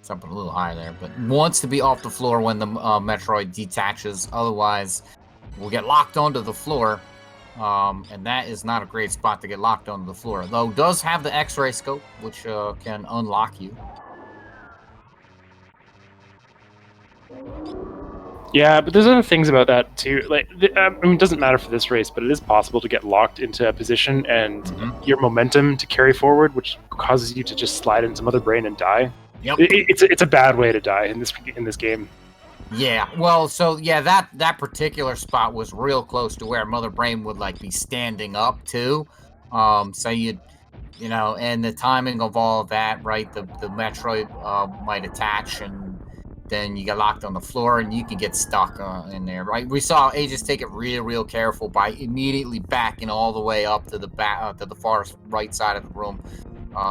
Something a little high there, but wants to be off the floor when the Metroid detaches. Otherwise, we'll get locked onto the floor. And that is not a great spot to get locked onto the floor. Though does have the X-ray scope, which can unlock you. Yeah, but there's other things about that too. Like, I mean, it doesn't matter for this race, but it is possible to get locked into a position and your momentum to carry forward, which causes you to just slide into Mother Brain and die. Yep. It's a bad way to die in this game. Yeah, well, so yeah, that particular spot was real close to where Mother Brain would like be standing up too. So you know, and the timing of all of that, right? The Metroid might attach, and then you get locked on the floor, and you can get stuck in there, right? We saw Aegis take it real careful by immediately backing all the way up to the back to the far right side of the room,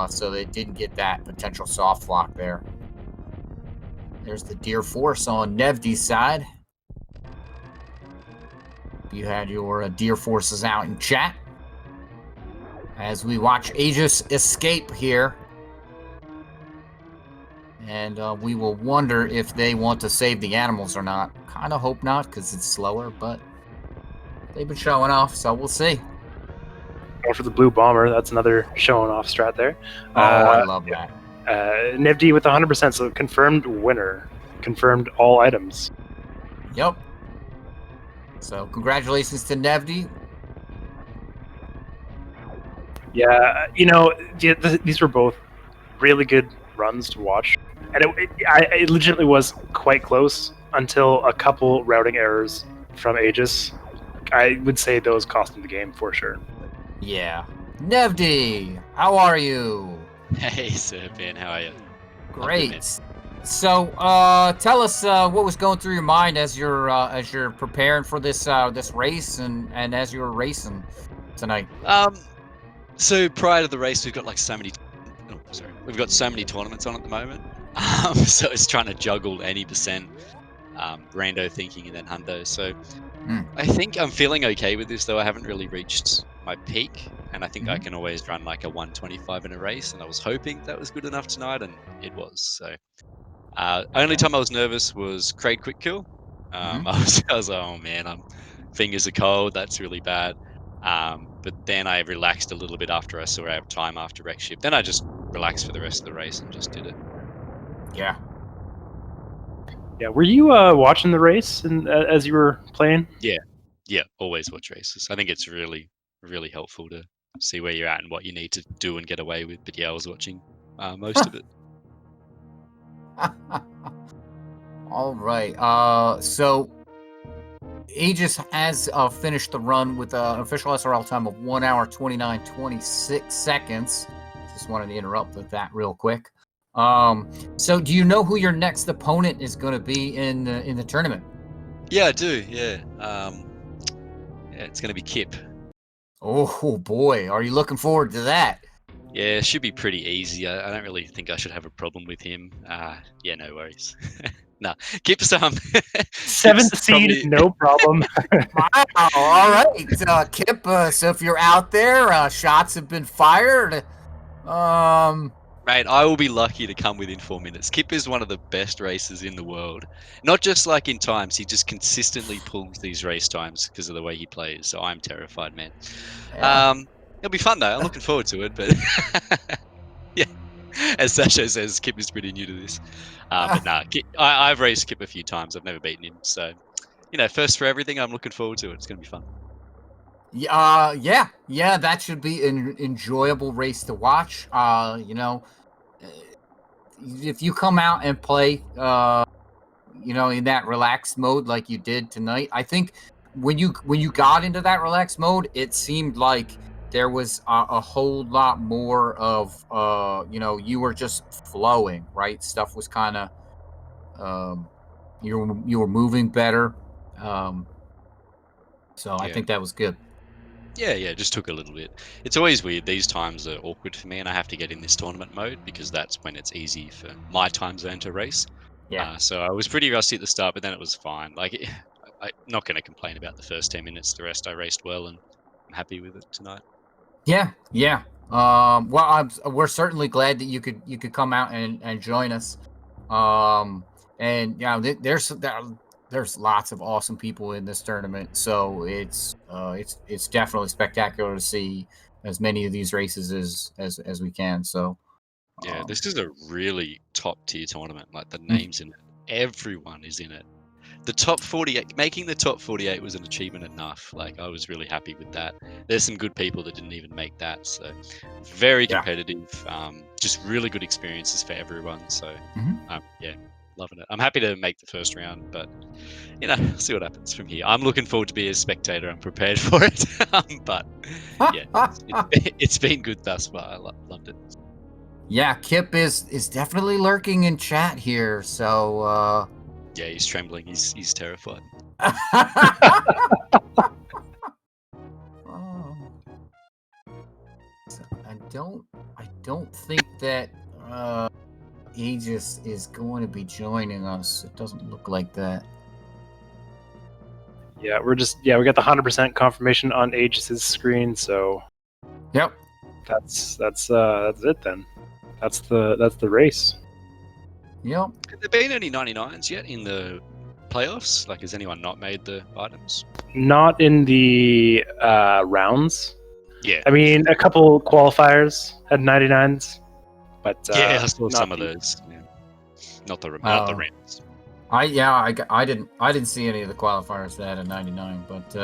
so they didn't get that potential soft lock there. There's the Deer Force on Nevdi's side. You had your Deer Forces out in chat. As we watch Aegis escape here. And we will wonder if they want to save the animals or not. Kind of hope not, because it's slower, but they've been showing off, so we'll see. Going for the blue bomber, that's another showing off strat there. Oh, I love that. Nevdi with 100%, so confirmed winner. Confirmed all items. Yep. So congratulations to Nevdi. Yeah, these were both really good runs to watch, and it legitimately was quite close until a couple routing errors from Aegis. I would say those cost him the game for sure. Yeah. Nevdi, how are you? Hey, Serpian, how are you? I'm good, man. Great. So, tell us what was going through your mind as you're preparing for this this race and as you're racing tonight. So prior to the race, we've got like we've got so many tournaments on at the moment. So it's trying to juggle any percent, rando thinking and then hundo. So I think I'm feeling okay with this, though. I haven't really reached my peak, and I think I can always run like a 125 in a race. And I was hoping that was good enough tonight, and it was. So only time I was nervous was Craig Quick Kill. I was like, oh man, fingers are cold. That's really bad. But then I relaxed a little bit after I saw I have time after wreck shift. Then I just relaxed for the rest of the race and just did it. Yeah. Yeah, were you watching the race and as you were playing? Yeah, always watch races. I think it's really, really helpful to see where you're at and what you need to do and get away with. But yeah, I was watching most of it. All right. So Aegis has finished the run with an official SRL time of 1 hour 29:26 seconds. Just wanted to interrupt with that real quick. So do you know who your next opponent is going to be in the tournament? Yeah, I do. Yeah. Yeah, it's going to be Kip. Oh boy, are you looking forward to that? Yeah, it should be pretty easy. I don't really think I should have a problem with him. Yeah, no worries. No, Kip's Seventh Kip's seed, probably no problem. Wow. All right, Kip. So if you're out there, shots have been fired. Mate, I will be lucky to come within 4 minutes. Kip is one of the best racers in the world. Not just like in times, he just consistently pulls these race times because of the way he plays. So I'm terrified, man. Yeah. It'll be fun though. I'm looking forward to it. But yeah, as Sasha says, Kip is pretty new to this. But nah, I've raced Kip a few times. I've never beaten him. So, first for everything, I'm looking forward to it. It's going to be fun. Yeah. That should be an enjoyable race to watch. If you come out and play, in that relaxed mode like you did tonight, I think when you got into that relaxed mode, it seemed like there was a whole lot more of, you were just flowing, right? Stuff was kind of, you were moving better. So I Yeah. think that was good. Yeah, it just took a little bit. It's always weird. These times are awkward for me, and I have to get in this tournament mode because that's when it's easy for my time zone to race. Yeah. So I was pretty rusty at the start, but then it was fine. Like, I'm not going to complain about the first 10 minutes. The rest I raced well, and I'm happy with it tonight. Yeah. We're certainly glad that you could come out and join us. And there's lots of awesome people in this tournament, so it's definitely spectacular to see as many of these races as we can. So Yeah, this is a really top tier tournament. Like the Mm. names in it, everyone is in it. The top 48, making the top 48 was an achievement enough. Like I was really happy with that. There's some good people that didn't even make that, so very Yeah. competitive. Just really good experiences for everyone. So Mhm. yeah, loving it. I'm happy to make the first round, but see what happens from here. I'm looking forward to be a spectator. I'm prepared for it, but yeah, it's been good thus far. I loved it. Yeah, Kip is definitely lurking in chat here, so Yeah, he's trembling. He's terrified. So I don't think that Aegis is going to be joining us. It doesn't look like that. Yeah, we got the 100% confirmation on Aegis's screen, so Yep. that's it then. That's the race. Yep. Have there been any 99s yet in the playoffs? Like, has anyone not made the items? Not in the rounds. Yeah. I mean, a couple qualifiers had 99s, but Yeah, I saw not some of the- those. Yeah. Not the Oh. rounds. I didn't see any of the qualifiers that had a 99, but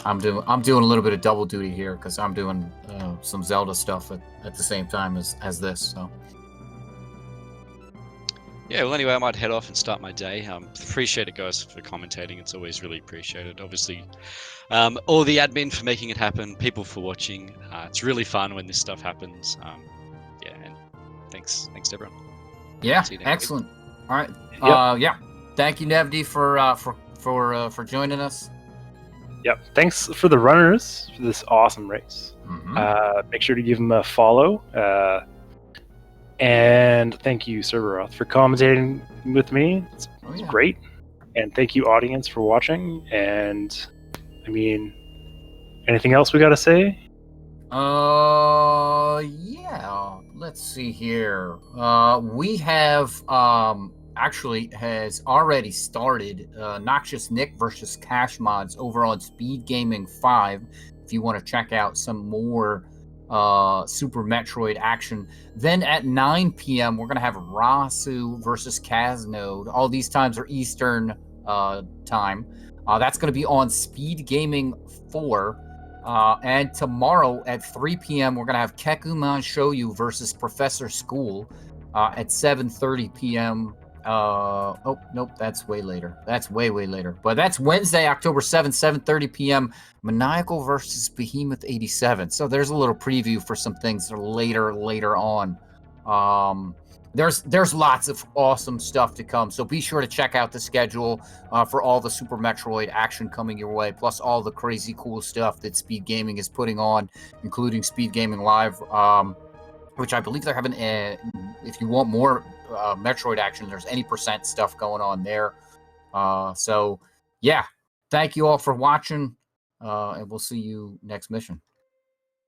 I'm doing a little bit of double duty here because I'm doing some Zelda stuff at the same time as this. So Yeah, well, anyway, I might head off and start my day. Appreciate it, guys, for commentating. It's always really appreciated. Obviously, all the admin for making it happen, people for watching. It's really fun when this stuff happens. Yeah, and thanks to everyone. yeah, See you next week. excellent. All right. Yep. Yeah. Thank you, Nevdi, for joining us. Yep. Thanks for the runners for this awesome race. Mhm. Make sure to give them a follow. And thank you, Cerberoth, for commentating with me. It's yeah. great. And thank you, audience, for watching. And I mean, anything else we got to say? Yeah. Let's see here. We have actually has already started Noxious Nick versus Cash Mods over on SpeedGaming 5. If you want to check out some more Super Metroid action. Then at 9 p.m. we're gonna have Rasu versus Kaznode. All these times are Eastern time. That's gonna be on SpeedGaming 4. And tomorrow at 3 p.m. we're gonna have Kekuman Shoyu versus Professor School at 7:30 p.m. Oh nope, that's way later. That's way later. But that's Wednesday, October 7th, 7:30 p.m. Maniacal versus Behemoth 87. So there's a little preview for some things that are later on. There's lots of awesome stuff to come. So be sure to check out the schedule for all the Super Metroid action coming your way, plus all the crazy cool stuff that Speed Gaming is putting on, including Speed Gaming Live, which I believe they're having. If you want more Metroid action, there's any percent stuff going on there. So yeah, thank you all for watching, and we'll see you next mission.